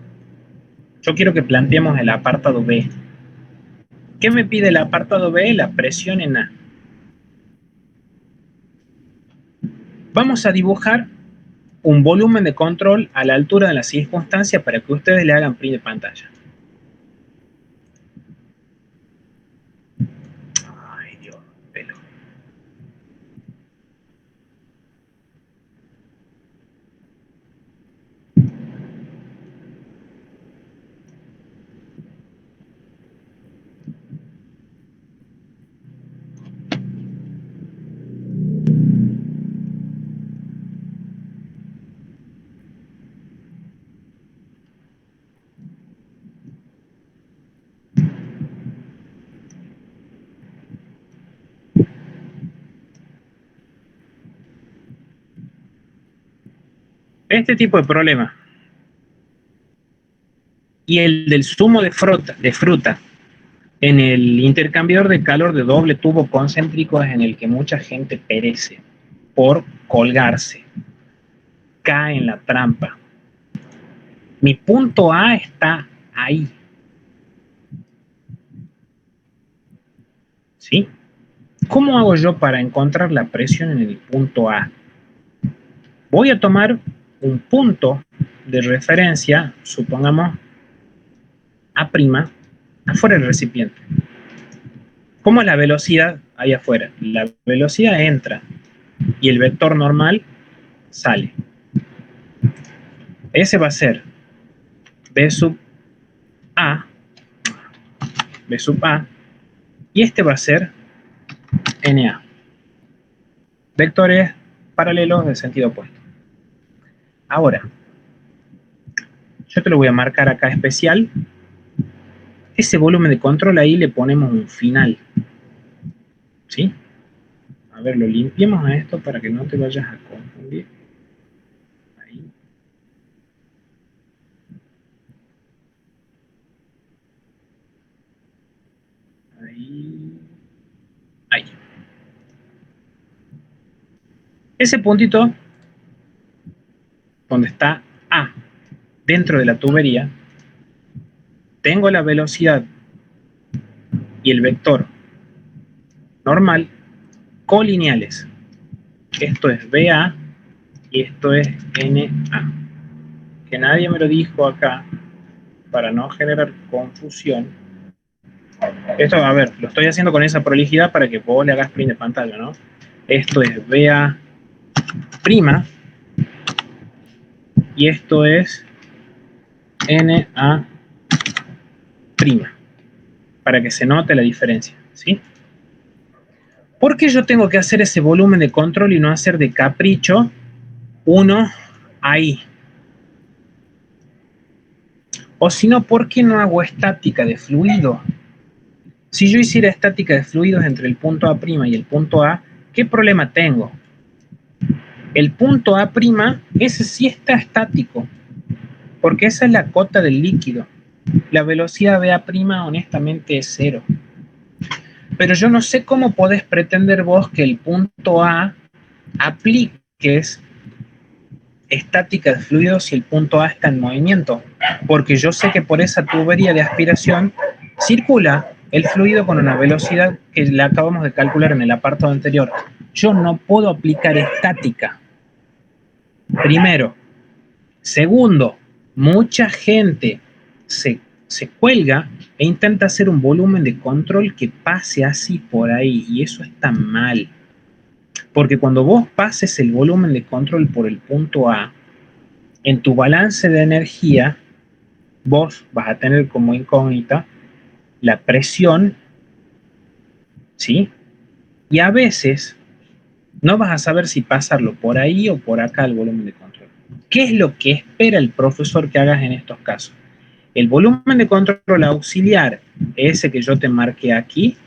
Yo quiero que planteemos el apartado B. ¿Qué me pide el apartado B? La presión en A. Vamos a dibujar un volumen de control a la altura de la circunstancia para que ustedes le hagan print de pantalla. Ay, Dios, pelo. Este tipo de problema y el del zumo de fruta en el intercambiador de calor de doble tubo concéntrico es en el que mucha gente perece por colgarse, cae en la trampa. Mi punto A está ahí, ¿sí? ¿Cómo hago yo para encontrar la presión en el punto A? Voy a tomar un punto de referencia, supongamos A', afuera del recipiente. ¿Cómo es la velocidad ahí afuera? La velocidad entra y el vector normal sale. Ese va a ser B sub A, B sub A, y este va a ser NA. Vectores paralelos de sentido opuesto. Ahora, yo te lo voy a marcar acá especial. ese volumen de control ahí le ponemos un final. ¿Sí? A ver, lo limpiemos a esto para que no te vayas a confundir. Ahí. Ahí. Ahí. Ese puntito donde está A dentro de la tubería, tengo la velocidad y el vector normal colineales. Esto es BA y esto es NA. Que nadie me lo dijo acá para no generar confusión. Esto, a ver, lo estoy haciendo con esa prolijidad para que vos le hagas print de pantalla, ¿no? Esto es BA prima y esto es NA prima, para que se note la diferencia, ¿sí? ¿Por qué yo tengo que hacer ese volumen de control y no hacer de capricho uno ahí? O si no, ¿por qué no hago estática de fluido? Si yo hiciera estática de fluidos entre el punto A' y el punto A, ¿qué problema tengo? El punto A', ese sí está estático, porque esa es la cota del líquido. La velocidad de A' honestamente es cero. Pero yo no sé cómo podés pretender vos que el punto A apliques estática de fluidos si el punto A está en movimiento, porque yo sé que por esa tubería de aspiración circula el fluido con una velocidad que la acabamos de calcular en el apartado anterior. Yo no puedo aplicar estática. Primero. Segundo, mucha gente se cuelga e intenta hacer un volumen de control que pase así por ahí, y eso está mal. Porque cuando vos pases el volumen de control por el punto A, en tu balance de energía, vos vas a tener como incógnita la presión, ¿sí? Y a veces no vas a saber si pasarlo por ahí o por acá el volumen de control. ¿Qué es lo que espera el profesor que hagas en estos casos? El volumen de control auxiliar, ese que yo te marqué aquí,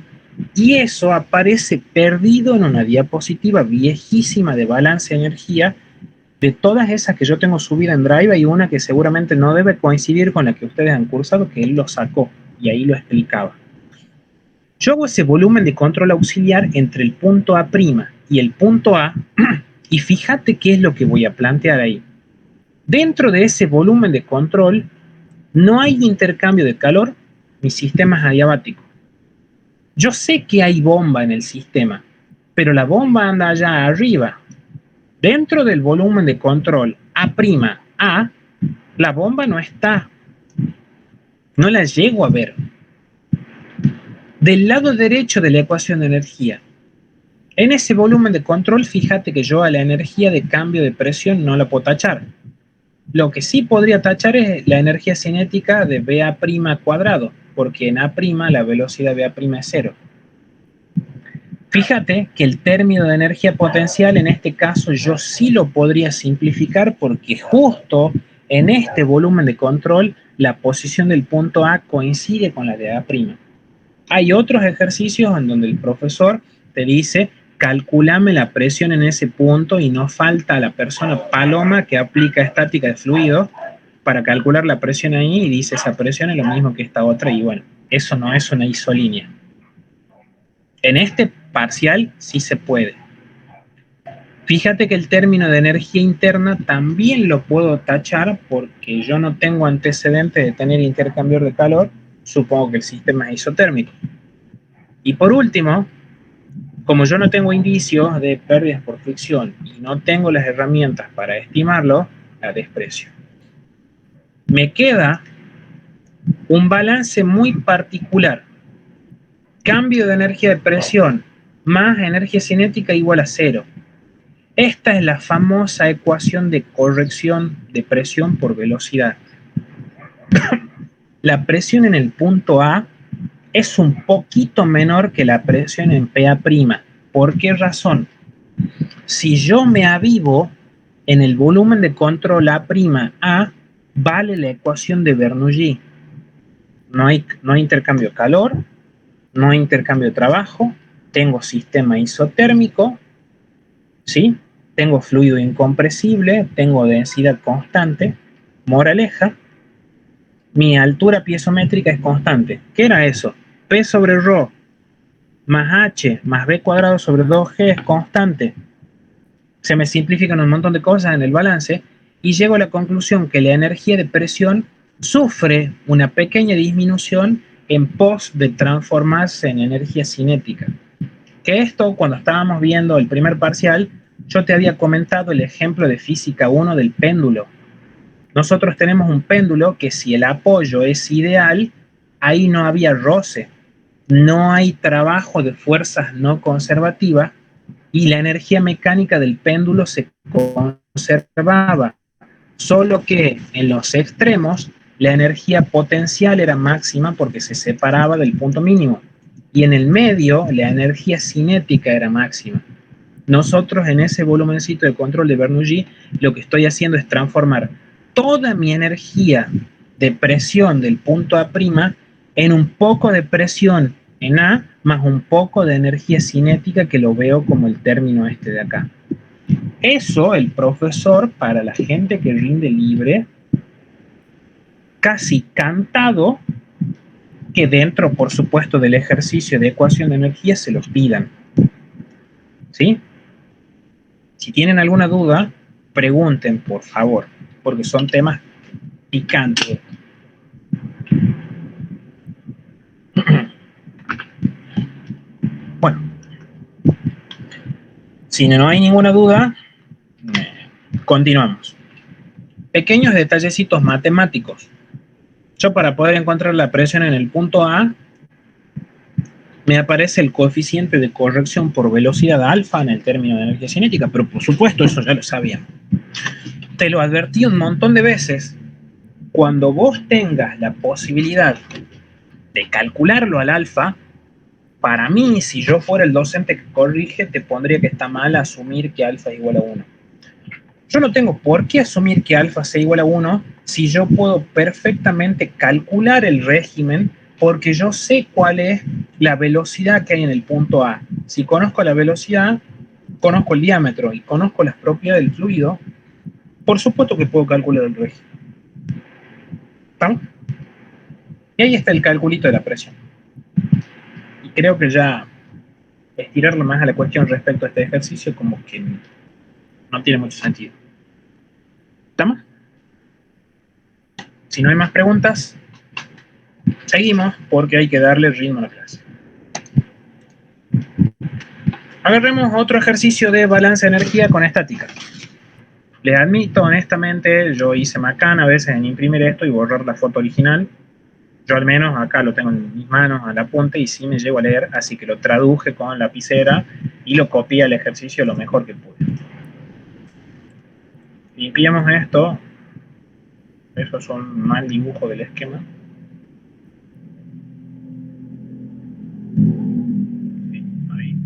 y eso aparece perdido en una diapositiva viejísima de balance de energía. De todas esas que yo tengo subida en Drive, hay una que seguramente no debe coincidir con la que ustedes han cursado, que él lo sacó y ahí lo explicaba. Yo hago ese volumen de control auxiliar entre el punto A' y el punto A, y fíjate qué es lo que voy a plantear ahí. Dentro de ese volumen de control no hay intercambio de calor ni sistemas adiabáticos. Yo sé que hay bomba en el sistema, pero la bomba anda allá arriba. Dentro del volumen de control A', la bomba no está. No la llego a ver. Del lado derecho de la ecuación de energía, en ese volumen de control, fíjate que yo a la energía de cambio de presión no la puedo tachar. Lo que sí podría tachar es la energía cinética de BA' cuadrado, porque en A' la velocidad de BA' es cero. Fíjate que el término de energía potencial en este caso yo sí lo podría simplificar, porque justo en este volumen de control la posición del punto A coincide con la de A'. Hay otros ejercicios en donde el profesor te dice: calculame la presión en ese punto, y no falta la persona paloma que aplica estática de fluido para calcular la presión ahí y dice: esa presión es lo mismo que esta otra, y bueno, eso no es una isolínea. En este parcial sí se puede. Fíjate que el término de energía interna también lo puedo tachar, porque yo no tengo antecedentes de tener intercambio de calor, supongo que el sistema es isotérmico. Y por último, como yo no tengo indicios de pérdidas por fricción y no tengo las herramientas para estimarlo, la desprecio. Me queda un balance muy particular. Cambio de energía de presión más energía cinética igual a cero. Esta es la famosa ecuación de corrección de presión por velocidad. La presión en el punto A es un poquito menor que la presión en PA'. ¿Por qué razón? Si yo me avivo en el volumen de control A', vale la ecuación de Bernoulli. no hay intercambio de calor, no hay intercambio de trabajo, tengo sistema isotérmico, ¿sí? Tengo fluido incompresible, tengo densidad constante. Moraleja, mi altura piezométrica es constante. ¿Qué era eso? P sobre ρ más h más b cuadrado sobre 2g es constante. Se me simplifican un montón de cosas en el balance y llego a la conclusión que la energía de presión sufre una pequeña disminución en pos de transformarse en energía cinética. Que esto, cuando estábamos viendo el primer parcial, yo te había comentado el ejemplo de física 1 del péndulo. Nosotros tenemos un péndulo que si el apoyo es ideal, ahí no había roce, no hay trabajo de fuerzas no conservativas y la energía mecánica del péndulo se conservaba, solo que en los extremos la energía potencial era máxima porque se separaba del punto mínimo y en el medio la energía cinética era máxima. Nosotros en ese volumencito de control de Bernoulli lo que estoy haciendo es transformar toda mi energía de presión del punto A' en un poco de presión en A más un poco de energía cinética que lo veo como el término este de acá. Eso el profesor, para la gente que rinde libre, casi cantado, que dentro, por supuesto, del ejercicio de ecuación de energía se los pidan. ¿Sí? Si tienen alguna duda, pregunten, por favor, porque son temas picantes. Bueno, si no hay ninguna duda, continuamos. Pequeños detallecitos matemáticos. Yo para poder encontrar la presión en el punto A, me aparece el coeficiente de corrección por velocidad alfa en el término de energía cinética, pero por supuesto eso ya lo sabían. Te lo advertí un montón de veces. Cuando vos tengas la posibilidad de calcularlo al alfa, para mí, si yo fuera el docente que corrige, te pondría que está mal asumir que alfa es igual a 1. Yo no tengo por qué asumir que alfa sea igual a 1 si yo puedo perfectamente calcular el régimen porque yo sé cuál es la velocidad que hay en el punto A. Si conozco la velocidad, conozco el diámetro y conozco las propiedades del fluido, por supuesto que puedo calcular el régimen. ¿Estamos? Y ahí está el calculito de la presión. Y creo que ya estirarlo más a la cuestión respecto a este ejercicio como que no tiene mucho sentido. ¿Estamos? Si no hay más preguntas, seguimos porque hay que darle ritmo a la clase. Agarremos otro ejercicio de balance de energía con estática. Les admito, honestamente, yo hice macana a veces en imprimir esto y borrar la foto original. Yo al menos acá lo tengo en mis manos al apunte y sí me llego a leer, así que lo traduje con lapicera y lo copié al ejercicio lo mejor que pude. Limpiamos esto. Eso es un mal dibujo del esquema. Sí, ahí.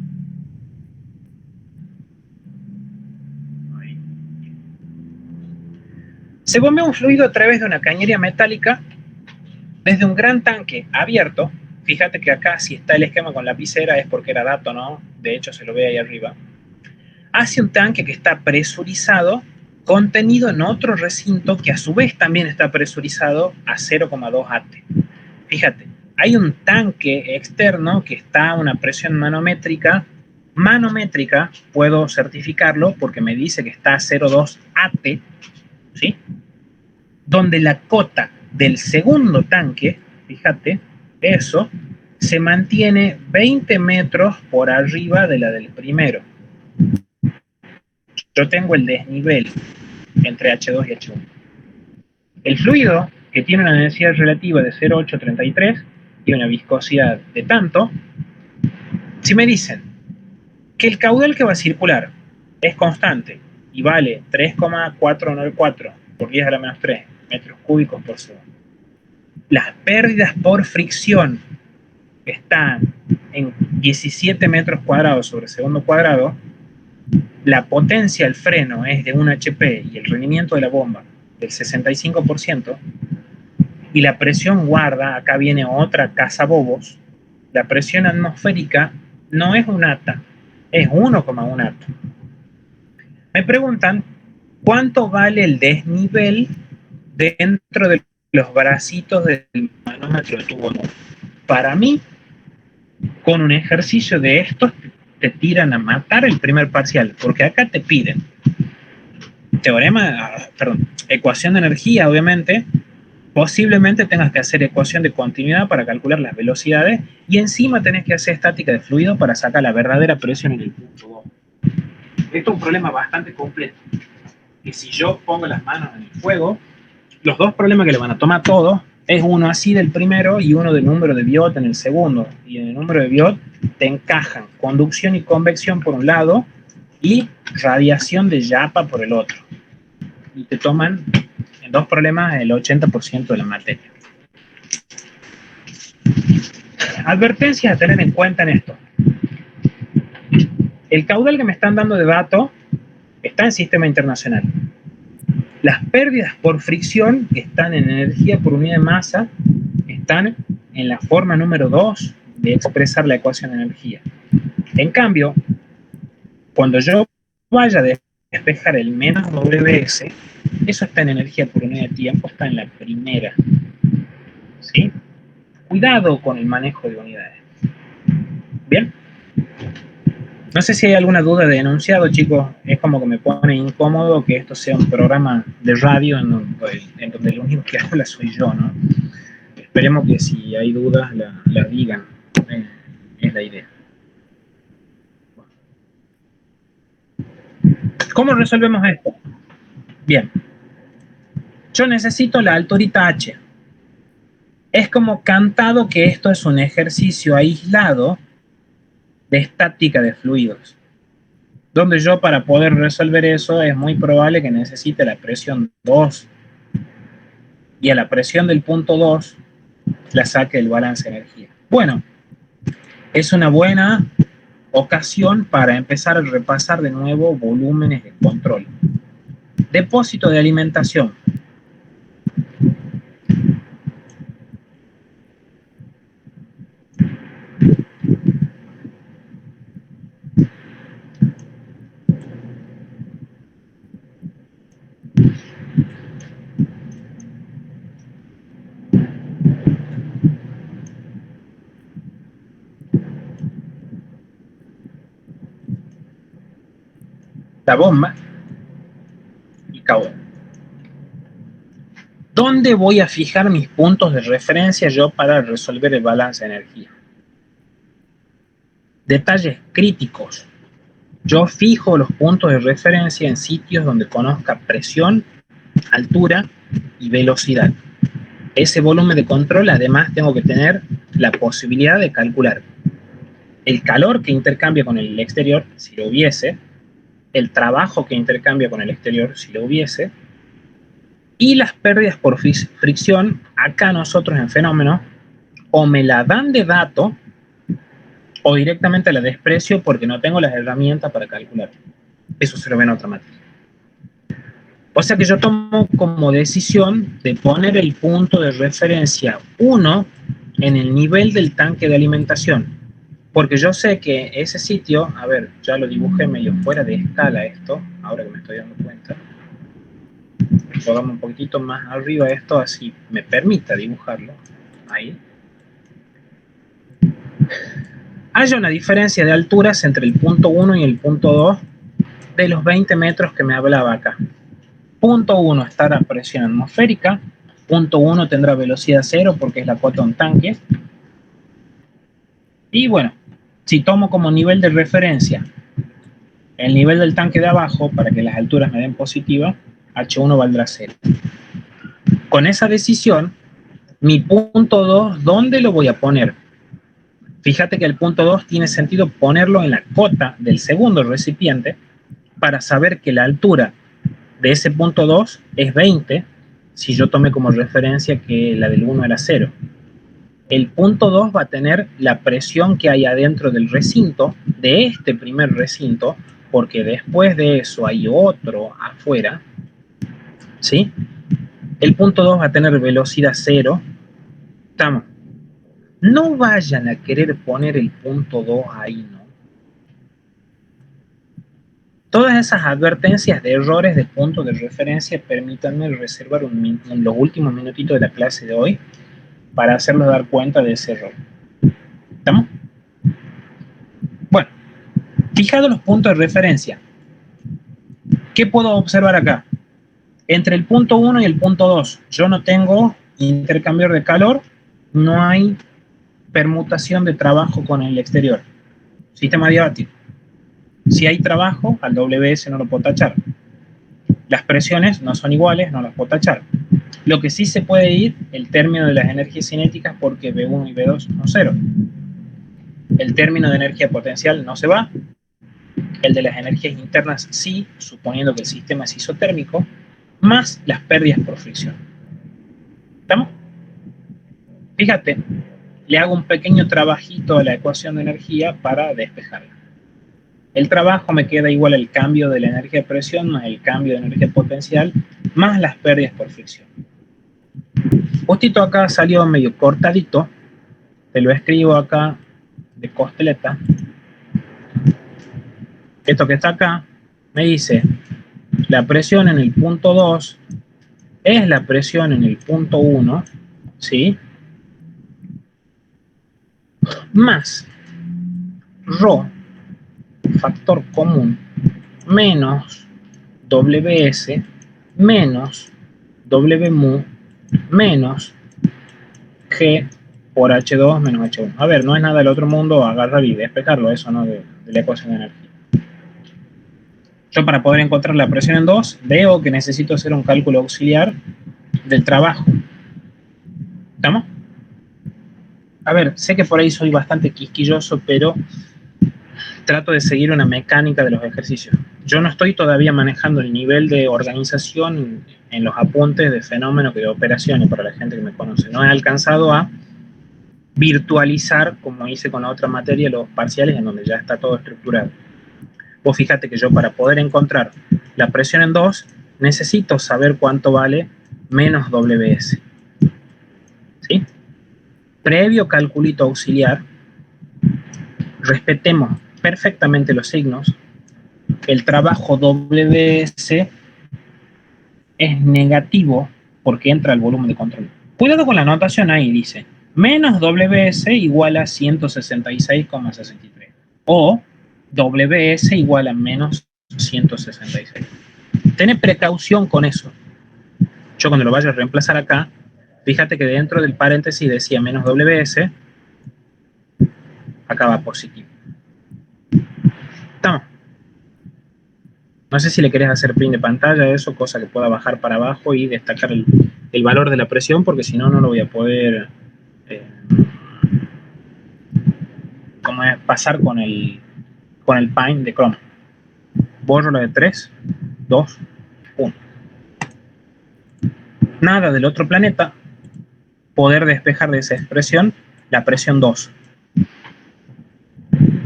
Ahí. Se bombea un fluido a través de una cañería metálica desde un gran tanque abierto. Fíjate que acá si está el esquema con lapicera es porque era dato, ¿no? De hecho se lo ve ahí arriba. Hacia un tanque que está presurizado, contenido en otro recinto que a su vez también está presurizado a 0,2 AT. Fíjate, hay un tanque externo que está a una presión manométrica. Manométrica, puedo certificarlo porque me dice que está a 0,2 AT, ¿sí? Donde la cota del segundo tanque, fíjate, eso, se mantiene 20 metros por arriba de la del primero. Yo tengo el desnivel entre H2 y H1. El fluido, que tiene una densidad relativa de 0,833 y una viscosidad de tanto, si me dicen que el caudal que va a circular es constante y vale 3,494 por 10 a la menos 3 metros cúbicos por segundo, las pérdidas por fricción están en 17 metros cuadrados sobre segundo cuadrado, la potencia del freno es de 1 HP y el rendimiento de la bomba del 65%, Y la presión guarda, acá viene otra cazabobos, la presión atmosférica no es un ATA, es 1,1 ATA. Me preguntan, ¿cuánto vale el desnivel dentro de los bracitos del manómetro de tubo? Para mí, con un ejercicio de estos, te tiran a matar el primer parcial, porque acá te piden ecuación de energía, obviamente. Posiblemente tengas que hacer ecuación de continuidad para calcular las velocidades y encima tenés que hacer estática de fluido para sacar la verdadera presión en el punto 2. Esto es un problema bastante complejo. Y si yo pongo las manos en el fuego, los dos problemas que le van a tomar todos es uno así del primero y uno del número de Biot en el segundo. Y en el número de Biot te encajan conducción y convección por un lado y radiación de Yapa por el otro. Y te toman en dos problemas el 80% de la materia. Advertencias a tener en cuenta en esto. El caudal que me están dando de datos está en sistema internacional. Las pérdidas por fricción que están en energía por unidad de masa están en la forma número 2 de expresar la ecuación de energía. En cambio, cuando yo vaya a despejar el menos WS, eso está en energía por unidad de tiempo, está en la primera. ¿Sí? Cuidado con el manejo de unidades. ¿Bien? No sé si hay alguna duda de enunciado, chicos. Es como que me pone incómodo que esto sea un programa de radio en donde lo único que habla soy yo, ¿no? Esperemos que si hay dudas las digan. Es la idea. ¿Cómo resolvemos esto? Bien. Yo necesito la alturita H. Es como cantado que esto es un ejercicio aislado de estática de fluidos, donde yo para poder resolver eso es muy probable que necesite la presión 2 y a la presión del punto 2 la saque el balance de energía. Bueno, es una buena ocasión para empezar a repasar de nuevo volúmenes de control. Depósito de alimentación. La bomba y cabo. ¿Dónde voy a fijar mis puntos de referencia yo para resolver el balance de energía? Detalles críticos. Yo fijo los puntos de referencia en sitios donde conozca presión, altura y velocidad. Ese volumen de control, además, tengo que tener la posibilidad de calcular el calor que intercambia con el exterior, si lo hubiese, el trabajo que intercambia con el exterior, si lo hubiese, y las pérdidas por fricción. Acá nosotros en fenómenos o me la dan de dato o directamente la desprecio porque no tengo las herramientas para calcular. Eso se lo ve en otra materia. O sea que yo tomo como decisión de poner el punto de referencia 1 en el nivel del tanque de alimentación. Porque yo sé que ese sitio, a ver, ya lo dibujé medio fuera de escala esto, ahora que me estoy dando cuenta. Hagamos un poquitito más arriba esto, así me permita dibujarlo. Ahí. Haya una diferencia de alturas entre el punto 1 y el punto 2 de los 20 metros que me hablaba acá. Punto 1 estará a presión atmosférica. Punto 1 tendrá velocidad 0 porque es la cuota de un tanque. Y bueno, si tomo como nivel de referencia el nivel del tanque de abajo para que las alturas me den positiva, H1 valdrá 0. Con esa decisión, mi punto 2, ¿dónde lo voy a poner? Fíjate que el punto 2 tiene sentido ponerlo en la cota del segundo recipiente para saber que la altura de ese punto 2 es 20 si yo tomé como referencia que la del 1 era 0. El punto 2 va a tener la presión que hay adentro del recinto, de este primer recinto, porque después de eso hay otro afuera, ¿sí? El punto 2 va a tener velocidad 0. Estamos. No vayan a querer poner el punto 2 ahí, ¿no? Todas esas advertencias de errores de punto de referencia, permítanme reservar los últimos minutitos de la clase de hoy para hacerlos dar cuenta de ese error. ¿Estamos? Bueno, fijados los puntos de referencia, ¿qué puedo observar acá? Entre el punto 1 y el punto 2, yo no tengo intercambiador de calor, no hay permutación de trabajo con el exterior. Sistema adiabático. Si hay trabajo, al WS no lo puedo tachar. Las presiones no son iguales, no las puedo tachar. Lo que sí se puede ir, el término de las energías cinéticas, porque B1 y B2 son 0. El término de energía potencial no se va. El de las energías internas sí, suponiendo que el sistema es isotérmico, más las pérdidas por fricción. ¿Estamos? Fíjate, le hago un pequeño trabajito a la ecuación de energía para despejarla. El trabajo me queda igual al cambio de la energía de presión más el cambio de energía potencial más las pérdidas por fricción. Justito acá salió medio cortadito, te lo escribo acá de costeleta. Esto que está acá me dice la presión en el punto 2 es la presión en el punto 1, ¿sí? Más ρ, factor común, menos WS, menos W mu, menos G por H2 menos H1. A ver, no es nada del otro mundo agarrar y despejarlo, eso no de la ecuación de energía. Yo para poder encontrar la presión en 2, veo que necesito hacer un cálculo auxiliar del trabajo. ¿Estamos? A ver, sé que por ahí soy bastante quisquilloso, pero trato de seguir una mecánica de los ejercicios. Yo no estoy todavía manejando el nivel de organización en los apuntes de fenómenos de operaciones para la gente que me conoce. No he alcanzado a virtualizar, como hice con la otra materia, los parciales en donde ya está todo estructurado. Vos fíjate que yo para poder encontrar la presión en 2 necesito saber cuánto vale menos WS. ¿Sí? Previo calculito auxiliar, respetemos perfectamente los signos. El trabajo WS es negativo porque entra el volumen de control. Cuidado con la notación ahí, dice menos WS igual a 166,63 o WS igual a menos 166. Tené precaución con eso. Yo cuando lo vaya a reemplazar acá, fíjate que dentro del paréntesis decía menos WS, acá va positivo. Estamos. No sé si le querés hacer print de pantalla, eso, cosa que pueda bajar para abajo y destacar el valor de la presión, porque si no, no lo voy a poder como es pasar con el Paint de Chrome. Borro la de 3, 2, 1. Nada del otro planeta poder despejar de esa expresión la presión 2.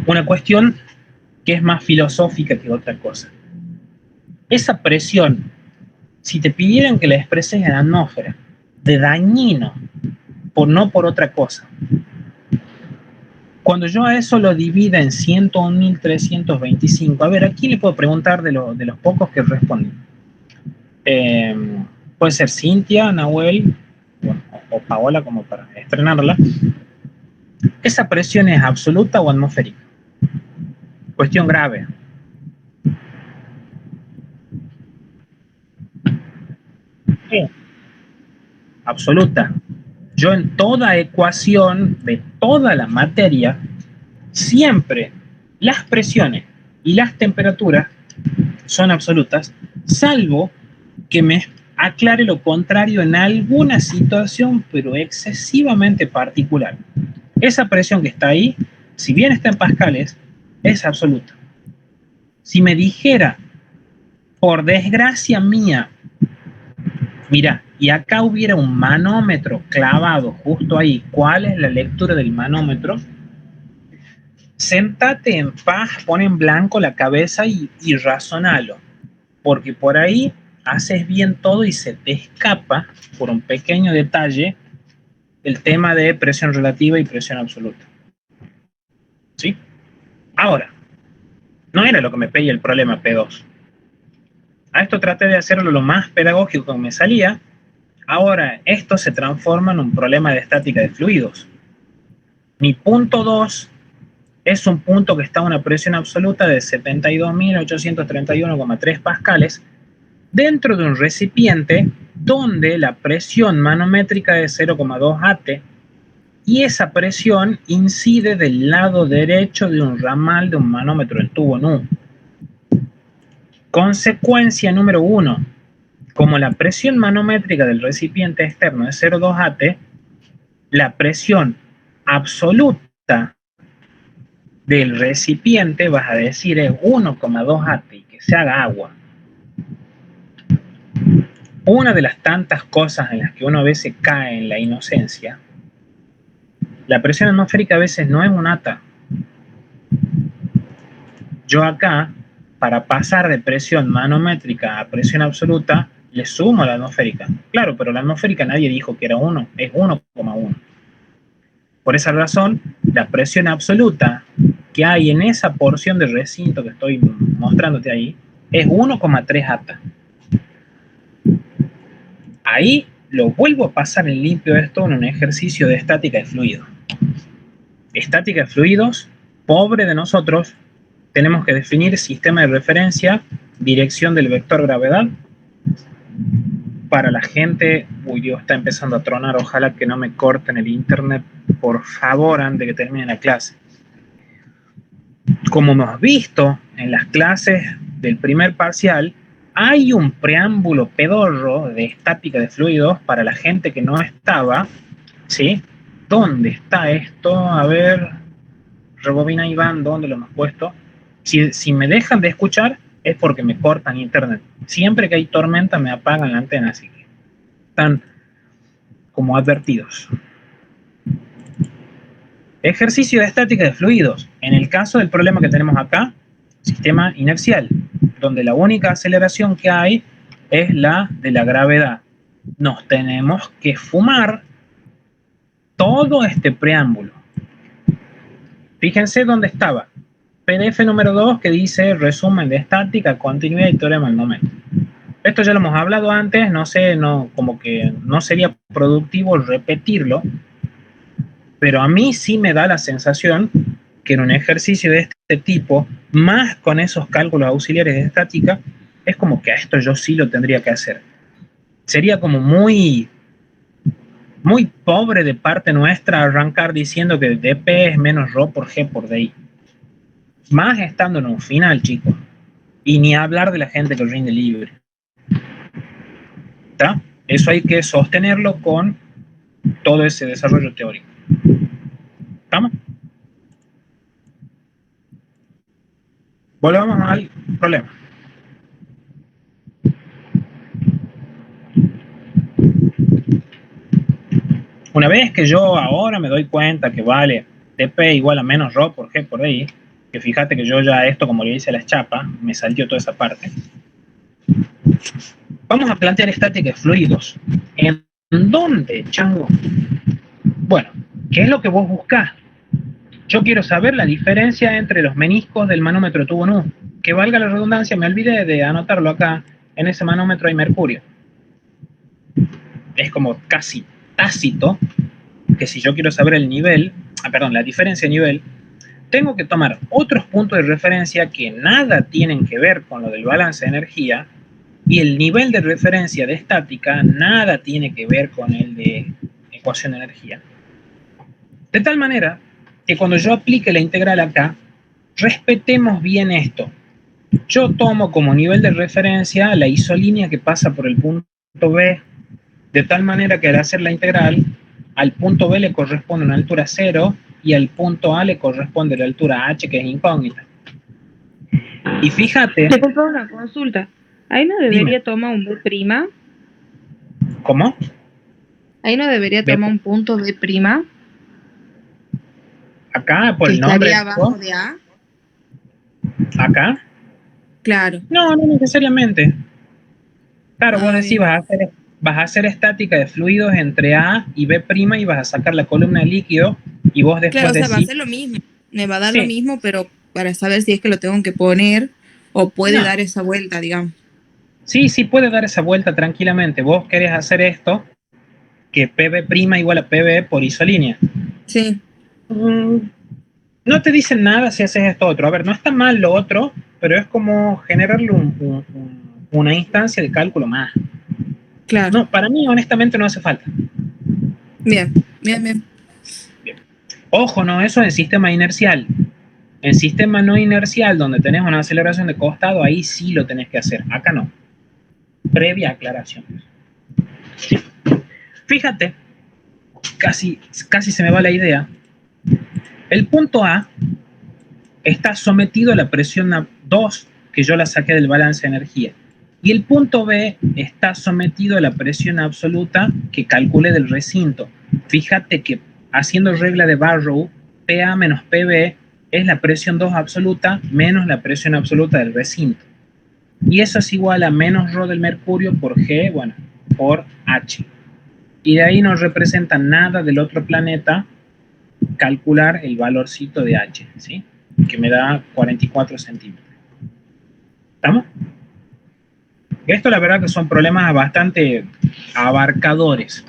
Una cuestión que es más filosófica que otra cosa. Esa presión, si te pidieran que la expreses en atmósfera, de dañino, no por otra cosa. Cuando yo a eso lo divida en 101.325, a ver, aquí le puedo preguntar de los pocos que responden. Puede ser Cintia, Nahuel, bueno, o Paola, como para estrenarla. ¿Esa presión es absoluta o atmosférica? Cuestión grave. Absoluta. Yo en toda ecuación de toda la materia, siempre las presiones y las temperaturas son absolutas, salvo que me aclare lo contrario en alguna situación, pero excesivamente particular. Esa presión que está ahí, si bien está en pascales, es absoluta. Si me dijera, por desgracia mía, mira, y acá hubiera un manómetro clavado justo ahí, ¿cuál es la lectura del manómetro? Séntate en paz, pon en blanco la cabeza y razonalo, porque por ahí haces bien todo y se te escapa por un pequeño detalle el tema de presión relativa y presión absoluta. ¿Sí? Ahora, no era lo que me pedía el problema P2. A esto traté de hacerlo lo más pedagógico que me salía. Ahora, esto se transforma en un problema de estática de fluidos. Mi punto 2 es un punto que está a una presión absoluta de 72.831,3 pascales dentro de un recipiente donde la presión manométrica es 0,2 AT y esa presión incide del lado derecho de un ramal de un manómetro en tubo NU. Consecuencia número 1. Como la presión manométrica del recipiente externo es 0,2 AT, la presión absoluta del recipiente, vas a decir, es 1,2 AT y que se haga agua. Una de las tantas cosas en las que uno a veces cae en la inocencia, la presión atmosférica a veces no es un ATA. Yo acá, para pasar de presión manométrica a presión absoluta, le sumo la atmosférica. Claro, pero la atmosférica nadie dijo que era 1, es 1,1. Por esa razón, la presión absoluta que hay en esa porción de recinto que estoy mostrándote ahí es 1,3 ATA. Ahí lo vuelvo a pasar en limpio esto en un ejercicio de estática de fluidos. Estática de fluidos, pobre de nosotros, tenemos que definir sistema de referencia, dirección del vector gravedad. Para la gente, uy, Dios, está empezando a tronar, ojalá que no me corten el internet, por favor, antes de que termine la clase. Como hemos visto en las clases del primer parcial, hay un preámbulo pedorro de estática de fluidos para la gente que no estaba, ¿sí? ¿Dónde está esto? A ver, rebobina Iván, ¿dónde lo hemos puesto? Si me dejan de escuchar es porque me cortan internet. Siempre que hay tormenta me apagan la antena, así que están como advertidos. Ejercicio de estática de fluidos. En el caso del problema que tenemos acá, sistema inercial, donde la única aceleración que hay es la de la gravedad. Nos tenemos que fumar todo este preámbulo. Fíjense dónde estaba. PDF número 2 que dice resumen de estática, continuidad y teorema del momento. Esto ya lo hemos hablado antes, no sé, como que no sería productivo repetirlo, pero a mí sí me da la sensación que en un ejercicio de este tipo, más con esos cálculos auxiliares de estática, es como que a esto yo sí lo tendría que hacer. Sería como muy pobre de parte nuestra arrancar diciendo que dp es menos ρ por g por di. Más estando en un final, chicos. Y ni hablar de la gente que rinde libre. ¿Está? Eso hay que sostenerlo con todo ese desarrollo teórico. ¿Estamos? Volvamos al problema. Una vez que yo ahora me doy cuenta que vale dp igual a menos ρ por g por di, que fíjate que yo ya esto, como le hice a las chapas, me saltió toda esa parte. Vamos a plantear estática de fluidos. ¿En dónde, chango? Bueno, ¿qué es lo que vos buscás? Yo quiero saber la diferencia entre los meniscos del manómetro tubo NU. Que valga la redundancia, me olvidé de anotarlo acá. En ese manómetro hay mercurio. Es como casi tácito que si yo quiero saber el nivel, la diferencia de nivel, tengo que tomar otros puntos de referencia que nada tienen que ver con lo del balance de energía, y el nivel de referencia de estática nada tiene que ver con el de ecuación de energía. De tal manera que cuando yo aplique la integral acá, respetemos bien esto. Yo tomo como nivel de referencia la isolínea que pasa por el punto B, de tal manera que al hacer la integral, al punto B le corresponde una altura 0 y al punto A le corresponde la altura H, que es incógnita. Y fíjate... Te compro una consulta. Ahí no debería tomar un B'. ¿Cómo? Ahí no debería tomar un punto B'. Acá, por que el nombre. ¿Estaría abajo de A? ¿Acá? Claro. No, no necesariamente. Claro, vos decís, Bien. vas a hacer estática de fluidos entre A y B' y vas a sacar la columna de líquido y vos Claro, después o sea, va a decís, ser lo mismo. Me va a dar lo sí, mismo, pero para saber si es que lo tengo que poner o puede no, dar esa vuelta, digamos. sí, sí puede dar esa vuelta tranquilamente. Vos querés hacer esto, que PB' igual a PB por isolínea. Sí, Mm, no te dicen nada si haces esto otro. A ver, no está mal lo otro, pero es como generarle una instancia de cálculo más. claro. No, para mí honestamente no hace falta. Bien, bien, bien. Bien. Ojo, no, eso es sistema inercial. En sistema no inercial, donde tenés una aceleración de costado, ahí sí lo tenés que hacer. Acá no. Previa aclaración. Fíjate, casi se me va la idea. El punto A está sometido a la presión 2, que yo la saqué del balance de energía. Y el punto B está sometido a la presión absoluta que calculé del recinto. Fíjate que haciendo regla de Barrow, PA menos PB es la presión 2 absoluta menos la presión absoluta del recinto. Y eso es igual a menos ρ del mercurio por G, bueno, por H. Y de ahí no representa nada del otro planeta calcular el valorcito de H, ¿sí? Que me da 44 centímetros. ¿Estamos? Esto la verdad que son problemas bastante abarcadores.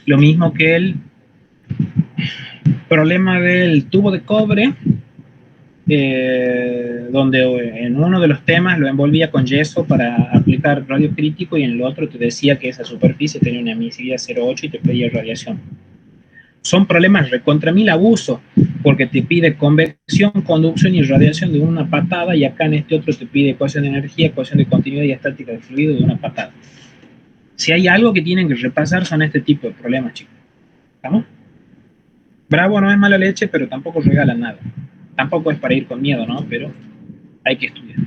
Lo mismo que el problema del tubo de cobre, donde en uno de los temas lo envolvía con yeso para aplicar radio crítico y en el otro te decía que esa superficie tenía una emisividad 0,8 y te pedía radiación. Son problemas recontra mil abuso, porque te pide convección, conducción y radiación de una patada, y acá en este otro te pide ecuación de energía, ecuación de continuidad y estática de fluido de una patada. Si hay algo que tienen que repasar son este tipo de problemas, chicos. ¿Estamos? Bravo no es mala leche, pero tampoco regala nada. Tampoco es para ir con miedo, ¿no? Pero hay que estudiar.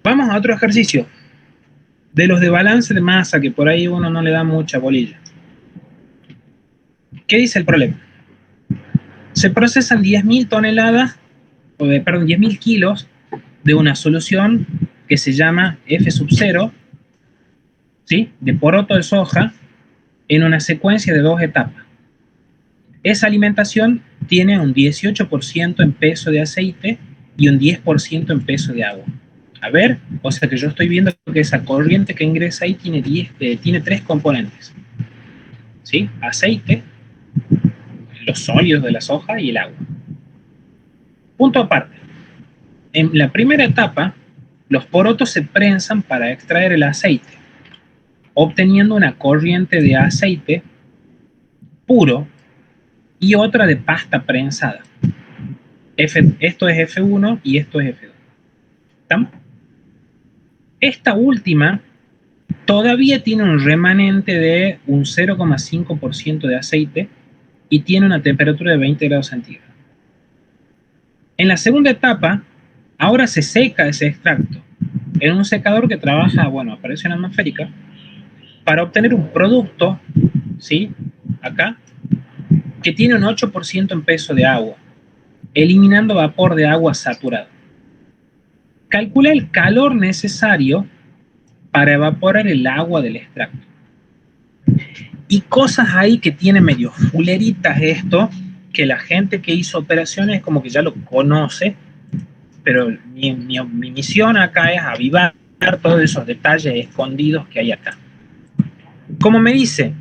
Vamos a otro ejercicio. De los de balance de masa, que por ahí uno no le da mucha bolilla. ¿Qué dice el problema? Se procesan 10.000 toneladas, perdón, 10.000 kilos de una solución que se llama F sub 0, ¿sí? De poroto de soja en una secuencia de 2 etapas. Esa alimentación tiene un 18% en peso de aceite y un 10% en peso de agua. A ver, o sea que yo estoy viendo que esa corriente que ingresa ahí tiene 3 componentes, ¿sí? Aceite, los sólidos de la soja y el agua. Punto aparte. En la primera etapa, los porotos se prensan para extraer el aceite, obteniendo una corriente de aceite puro y otra de pasta prensada. Esto es F1 y esto es F2. ¿Estamos? Esta última todavía tiene un remanente de un 0,5% de aceite y tiene una temperatura de 20 grados centígrados. En la segunda etapa, ahora se seca ese extracto en un secador que trabaja, bueno, a presión atmosférica, para obtener un producto, ¿sí? Acá, que tiene un 8% en peso de agua, eliminando vapor de agua saturado. Calcula el calor necesario para evaporar el agua del extracto. Y cosas ahí que tiene medio fuleritas esto, que la gente que hizo operaciones como que ya lo conoce, pero mi misión acá es avivar todos esos detalles escondidos que hay acá. Como me dice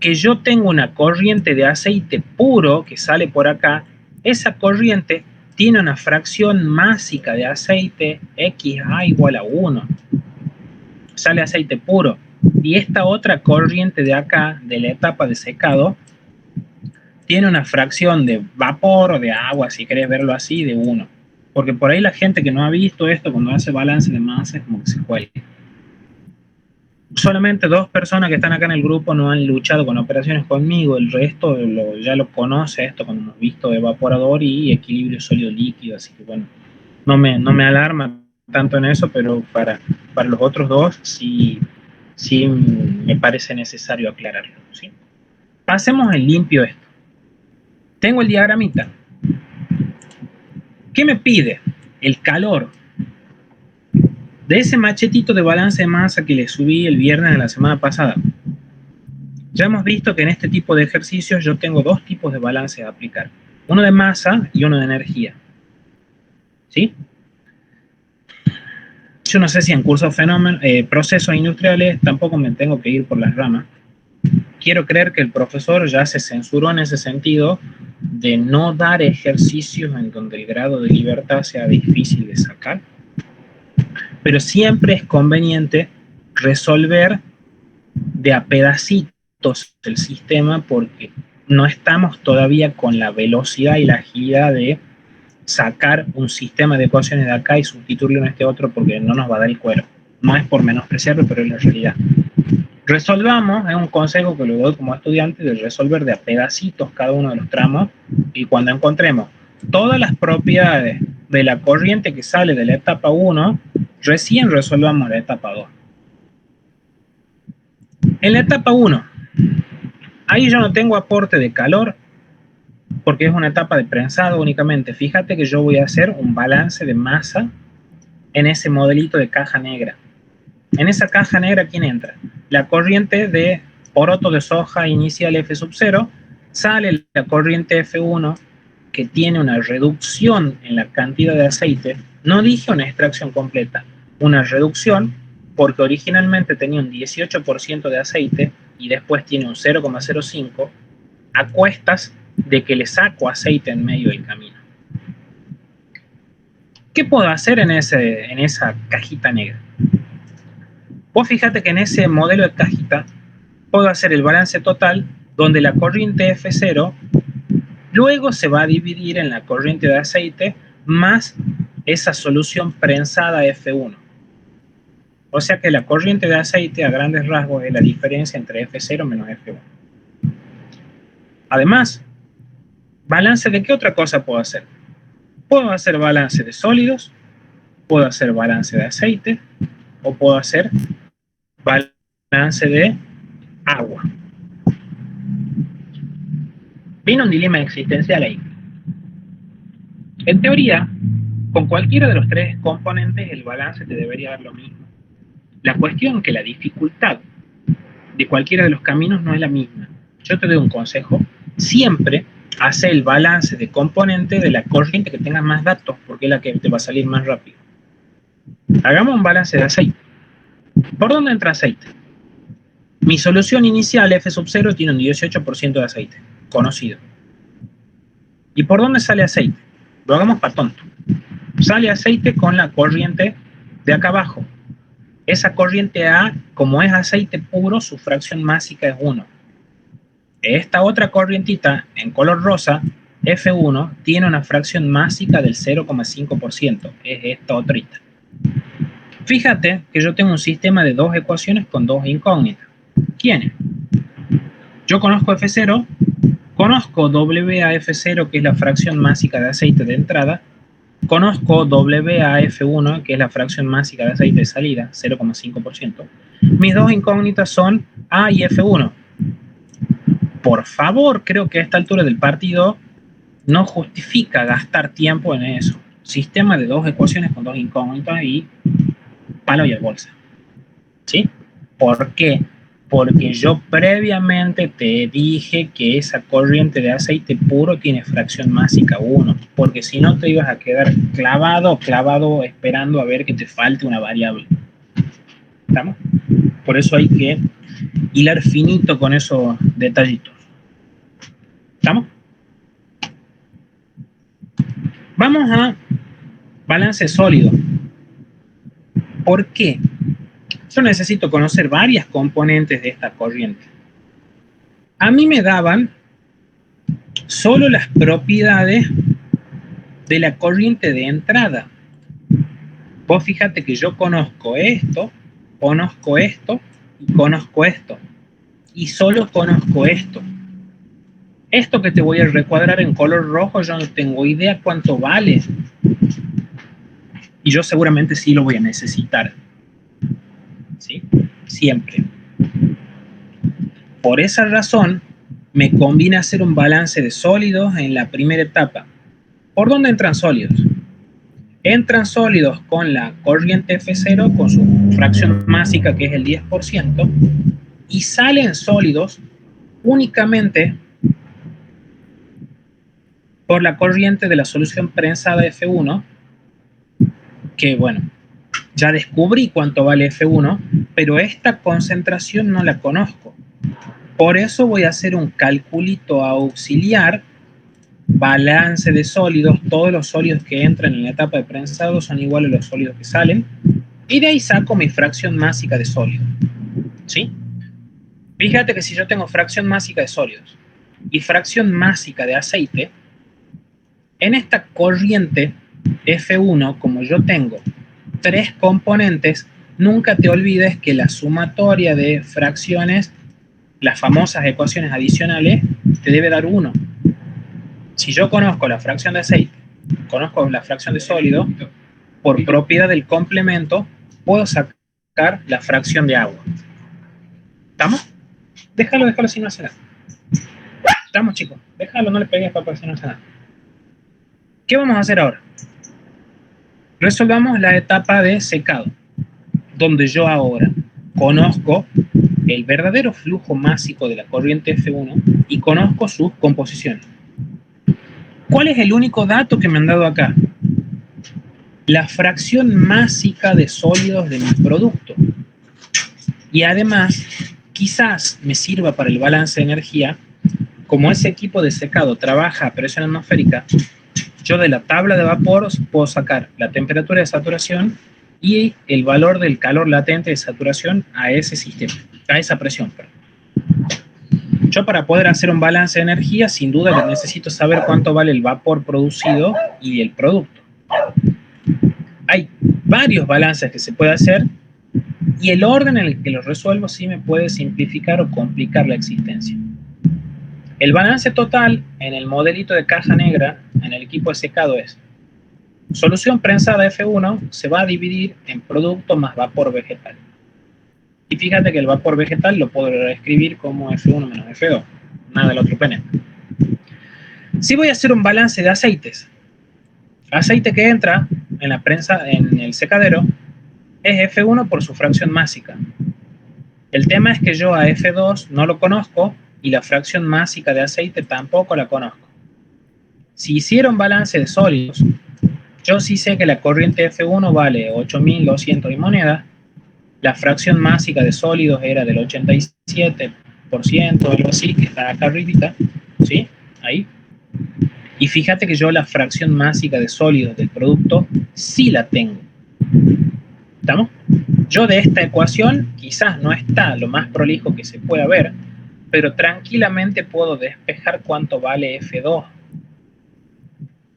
que yo tengo una corriente de aceite puro que sale por acá, esa corriente tiene una fracción másica de aceite XA igual a 1. Sale aceite puro. Y esta otra corriente de acá, de la etapa de secado, tiene una fracción de vapor o de agua, si querés verlo así, de 1. Porque por ahí la gente que no ha visto esto, cuando hace balance de masa, es como que se cuelga. Solamente 2 personas que están acá en el grupo no han luchado con operaciones conmigo, el resto ya lo conoce esto cuando hemos visto evaporador y equilibrio sólido-líquido, así que bueno, no me alarma tanto en eso, pero para los otros dos sí me parece necesario aclararlo, ¿sí? Pasemos en limpio esto. Tengo el diagramita. ¿Qué me pide? El calor De ese machetito de balance de masa que le subí el viernes de la semana pasada, ya hemos visto que en este tipo de ejercicios yo tengo dos tipos de balance a aplicar. Uno de masa y uno de energía. ¿Sí? Yo no sé si en cursos procesos industriales tampoco me tengo que ir por las ramas. Quiero creer que el profesor ya se censuró en ese sentido de no dar ejercicios en donde el grado de libertad sea difícil de sacar. Pero siempre es conveniente resolver de a pedacitos el sistema porque no estamos todavía con la velocidad y la agilidad de sacar un sistema de ecuaciones de acá y sustituirlo en este otro porque no nos va a dar el cuero. No es por menospreciarlo, pero es la realidad. Resolvamos, es un consejo que le doy como estudiante, de resolver de a pedacitos cada uno de los tramos, y cuando encontremos todas las propiedades de la corriente que sale de la etapa 1, recién resolvamos la etapa 2. En la etapa 1, ahí yo no tengo aporte de calor, porque es una etapa de prensado únicamente. Fíjate que yo voy a hacer un balance de masa en ese modelito de caja negra. En esa caja negra, ¿quién entra? La corriente de poroto de soja inicial F0, sale la corriente F1, que tiene una reducción en la cantidad de aceite. No dije una extracción completa, una reducción, porque originalmente tenía un 18% de aceite y después tiene un 0,05 a cuestas de que le saco aceite en medio del camino. ¿Qué puedo hacer en esa cajita negra? Vos fíjate que en ese modelo de cajita puedo hacer el balance total donde la corriente F0 luego se va a dividir en la corriente de aceite más esa solución prensada F1. O sea que la corriente de aceite a grandes rasgos es la diferencia entre F0 menos F1. Además, ¿balance de qué otra cosa puedo hacer? Puedo hacer balance de sólidos, puedo hacer balance de aceite o puedo hacer balance de agua. Viene un dilema existencial ahí. En teoría, con cualquiera de los tres componentes el balance te debería dar lo mismo. La cuestión es que la dificultad de cualquiera de los caminos no es la misma. Yo te doy un consejo: siempre hace el balance de componente de la corriente que tenga más datos, porque es la que te va a salir más rápido. Hagamos un balance de aceite. ¿Por dónde entra aceite? Mi solución inicial F0 tiene un 18% de aceite, conocido. ¿Y por dónde sale aceite? Lo hagamos para tonto. Sale aceite con la corriente de acá abajo. Esa corriente A, como es aceite puro, su fracción másica es 1. Esta otra corrientita en color rosa, F1, tiene una fracción másica del 0,5%. Es esta otrita. Fíjate que yo tengo un sistema de dos ecuaciones con dos incógnitas. ¿Quiénes? Yo conozco F0, conozco WAF0, que es la fracción másica de aceite de entrada, conozco WAF1, que es la fracción másica de aceite de salida, 0,5%. Mis dos incógnitas son A y F1. Por favor, creo que a esta altura del partido no justifica gastar tiempo en eso. Sistema de dos ecuaciones con dos incógnitas y palo y al bolsa. ¿Sí? ¿Por qué? Porque yo previamente te dije que esa corriente de aceite puro tiene fracción másica 1, porque si no te ibas a quedar clavado esperando a ver que te falte una variable. ¿Estamos? Por eso hay que hilar finito con esos detallitos. ¿Estamos? Vamos a balance sólido. ¿Por qué? Yo necesito conocer varias componentes de esta corriente. A mí me daban solo las propiedades de la corriente de entrada. Vos fíjate que yo conozco esto y conozco esto. Y solo conozco esto. Esto que te voy a recuadrar en color rojo, yo no tengo idea cuánto vale. Y yo seguramente sí lo voy a necesitar. ¿Sí? Siempre. Por esa razón, me conviene hacer un balance de sólidos en la primera etapa. ¿Por dónde entran sólidos? Entran sólidos con la corriente F0, con su fracción másica que es el 10%, y salen sólidos únicamente por la corriente de la solución prensada F1, que bueno, ya descubrí cuánto vale F1, pero esta concentración no la conozco. Por eso voy a hacer un calculito auxiliar, balance de sólidos. Todos los sólidos que entran en la etapa de prensado son iguales a los sólidos que salen, y de ahí saco mi fracción másica de sólido. ¿Sí? Fíjate que si yo tengo fracción másica de sólidos y fracción másica de aceite, en esta corriente F1, como yo tengo 3 componentes, nunca te olvides que la sumatoria de fracciones, las famosas ecuaciones adicionales, te debe dar 1. Si yo conozco la fracción de aceite, conozco la fracción de sólido, por propiedad del complemento, puedo sacar la fracción de agua. ¿Estamos? Déjalo si no hace nada. Estamos, chicos. Déjalo, no le pegues papá si no hace nada. ¿Qué vamos a hacer ahora? Resolvamos la etapa de secado, donde yo ahora conozco el verdadero flujo másico de la corriente F1 y conozco sus composiciones. ¿Cuál es el único dato que me han dado acá? La fracción másica de sólidos de mi producto. Y además, quizás me sirva para el balance de energía. Como ese equipo de secado trabaja a presión atmosférica, yo de la tabla de vapor puedo sacar la temperatura de saturación y el valor del calor latente de saturación a ese sistema, a esa presión. Yo, para poder hacer un balance de energía, sin duda necesito saber cuánto vale el vapor producido y el producto. Hay varios balances que se puede hacer, y el orden en el que los resuelvo sí me puede simplificar o complicar la existencia. El balance total en el modelito de caja negra, en el equipo de secado, es solución prensada F1 se va a dividir en producto más vapor vegetal. Y fíjate que el vapor vegetal lo puedo reescribir como F1 menos F2, nada del otro planeta. Si voy a hacer un balance de aceites, aceite que entra en la prensa, en el secadero, es F1 por su fracción másica. El tema es que yo a F2 no lo conozco y la fracción másica de aceite tampoco la conozco. Si hiciera un balance de sólidos, yo sí sé que la corriente F1 vale 8.200 y moneda, la fracción másica de sólidos era del 87%, algo así, que está acá arribita, ¿sí? Ahí. Y fíjate que yo la fracción másica de sólidos del producto sí la tengo. ¿Estamos? Yo de esta ecuación quizás no está lo más prolijo que se pueda ver, pero tranquilamente puedo despejar cuánto vale F2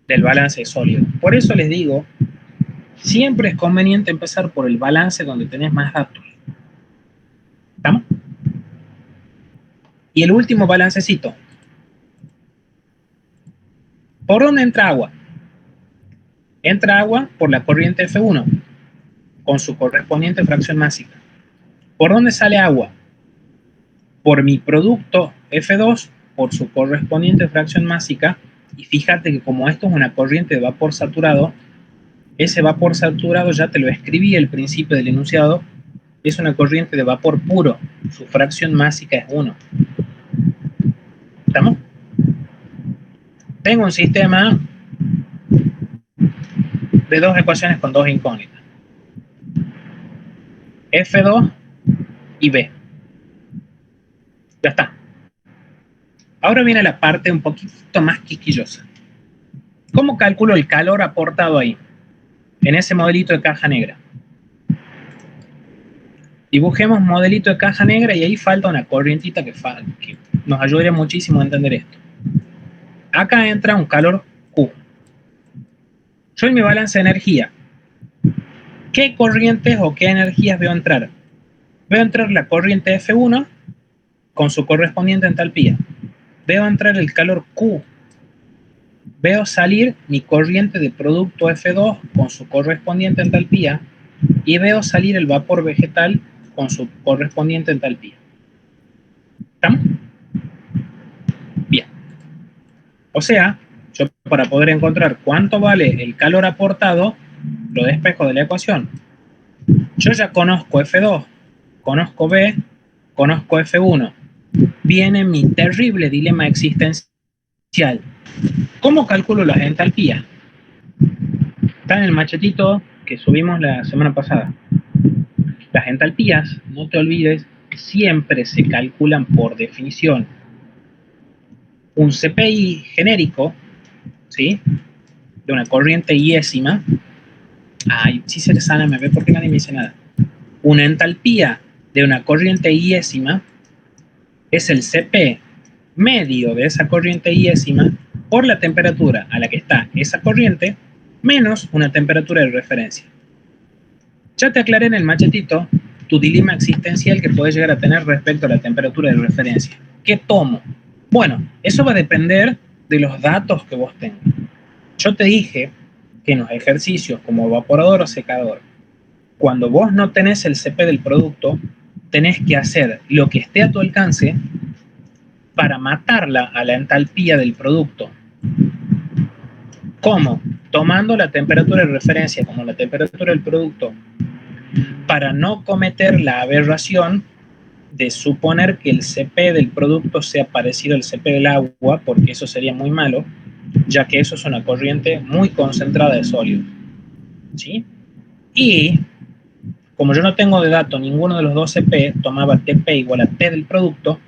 del balance de sólido. Por eso les digo, siempre es conveniente empezar por el balance donde tenés más datos. ¿Estamos? Y el último balancecito. ¿Por dónde entra agua? Entra agua por la corriente F1, con su correspondiente fracción másica. ¿Por dónde sale agua? Por mi producto F2, por su correspondiente fracción másica. Y fíjate que como esto es una corriente de vapor saturado, ese vapor saturado ya te lo escribí al principio del enunciado, es una corriente de vapor puro, su fracción másica es 1. ¿Estamos? Tengo un sistema de dos ecuaciones con dos incógnitas, F2 y B. Ya está. Ahora viene la parte un poquito más quisquillosa. ¿Cómo calculo el calor aportado ahí, en ese modelito de caja negra? Dibujemos modelito de caja negra y ahí falta una corrientita que nos ayudaría muchísimo a entender esto. Acá entra un calor Q. Yo en mi balance de energía, ¿qué corrientes o qué energías veo entrar? Veo entrar la corriente F1 con su correspondiente entalpía. Veo entrar el calor Q. Veo salir mi corriente de producto F2 con su correspondiente entalpía y veo salir el vapor vegetal con su correspondiente entalpía. ¿Estamos? Bien. O sea, yo para poder encontrar cuánto vale el calor aportado, lo despejo de la ecuación. Yo ya conozco F2, conozco B, conozco F1. Viene mi terrible dilema existencial. ¿Cómo calculo las entalpías? Está en el machetito que subimos la semana pasada. Las entalpías, no te olvides, siempre se calculan por definición. Un CPI genérico, ¿sí?, de una corriente iésima. Ay, sí se le sana, me ve porque nadie me dice nada. Una entalpía de una corriente iésima es el CP medio de esa corriente iésima por la temperatura a la que está esa corriente menos una temperatura de referencia. Ya te aclaré en el machetito tu dilema existencial que puedes llegar a tener respecto a la temperatura de referencia. ¿Qué tomo? Bueno, eso va a depender de los datos que vos tengas. Yo te dije que en los ejercicios como evaporador o secador, cuando vos no tenés el CP del producto, tenés que hacer lo que esté a tu alcance para matarla a la entalpía del producto. ¿Cómo? Tomando la temperatura de referencia como la temperatura del producto, para no cometer la aberración de suponer que el CP del producto sea parecido al CP del agua, porque eso sería muy malo, ya que eso es una corriente muy concentrada de sólidos, ¿sí? Y como yo no tengo de dato ninguno de los dos CP, tomaba TP igual a T del producto,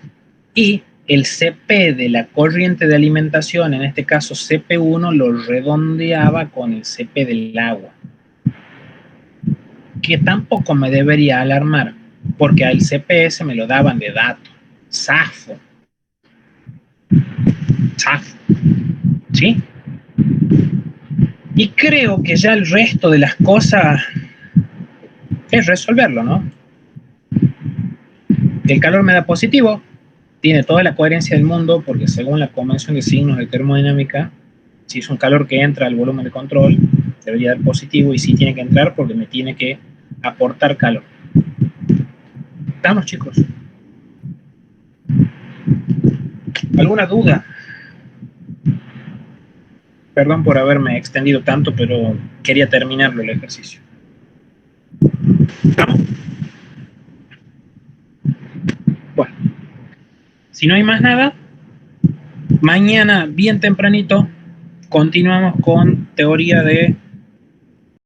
y el CP de la corriente de alimentación, en este caso CP1, lo redondeaba con el CP del agua, que tampoco me debería alarmar, porque al CPS me lo daban de dato. Zafo. ¿Sí? Y creo que ya el resto de las cosas es resolverlo, ¿no? El calor me da positivo, tiene toda la coherencia del mundo, porque según la convención de signos de termodinámica, si es un calor que entra al volumen de control, debería dar positivo, y sí tiene que entrar porque me tiene que aportar calor. ¿Estamos, chicos? ¿Alguna duda? Perdón por haberme extendido tanto, pero quería terminarlo el ejercicio. ¿Estamos? Bueno, si no hay más nada, mañana bien tempranito continuamos con teoría de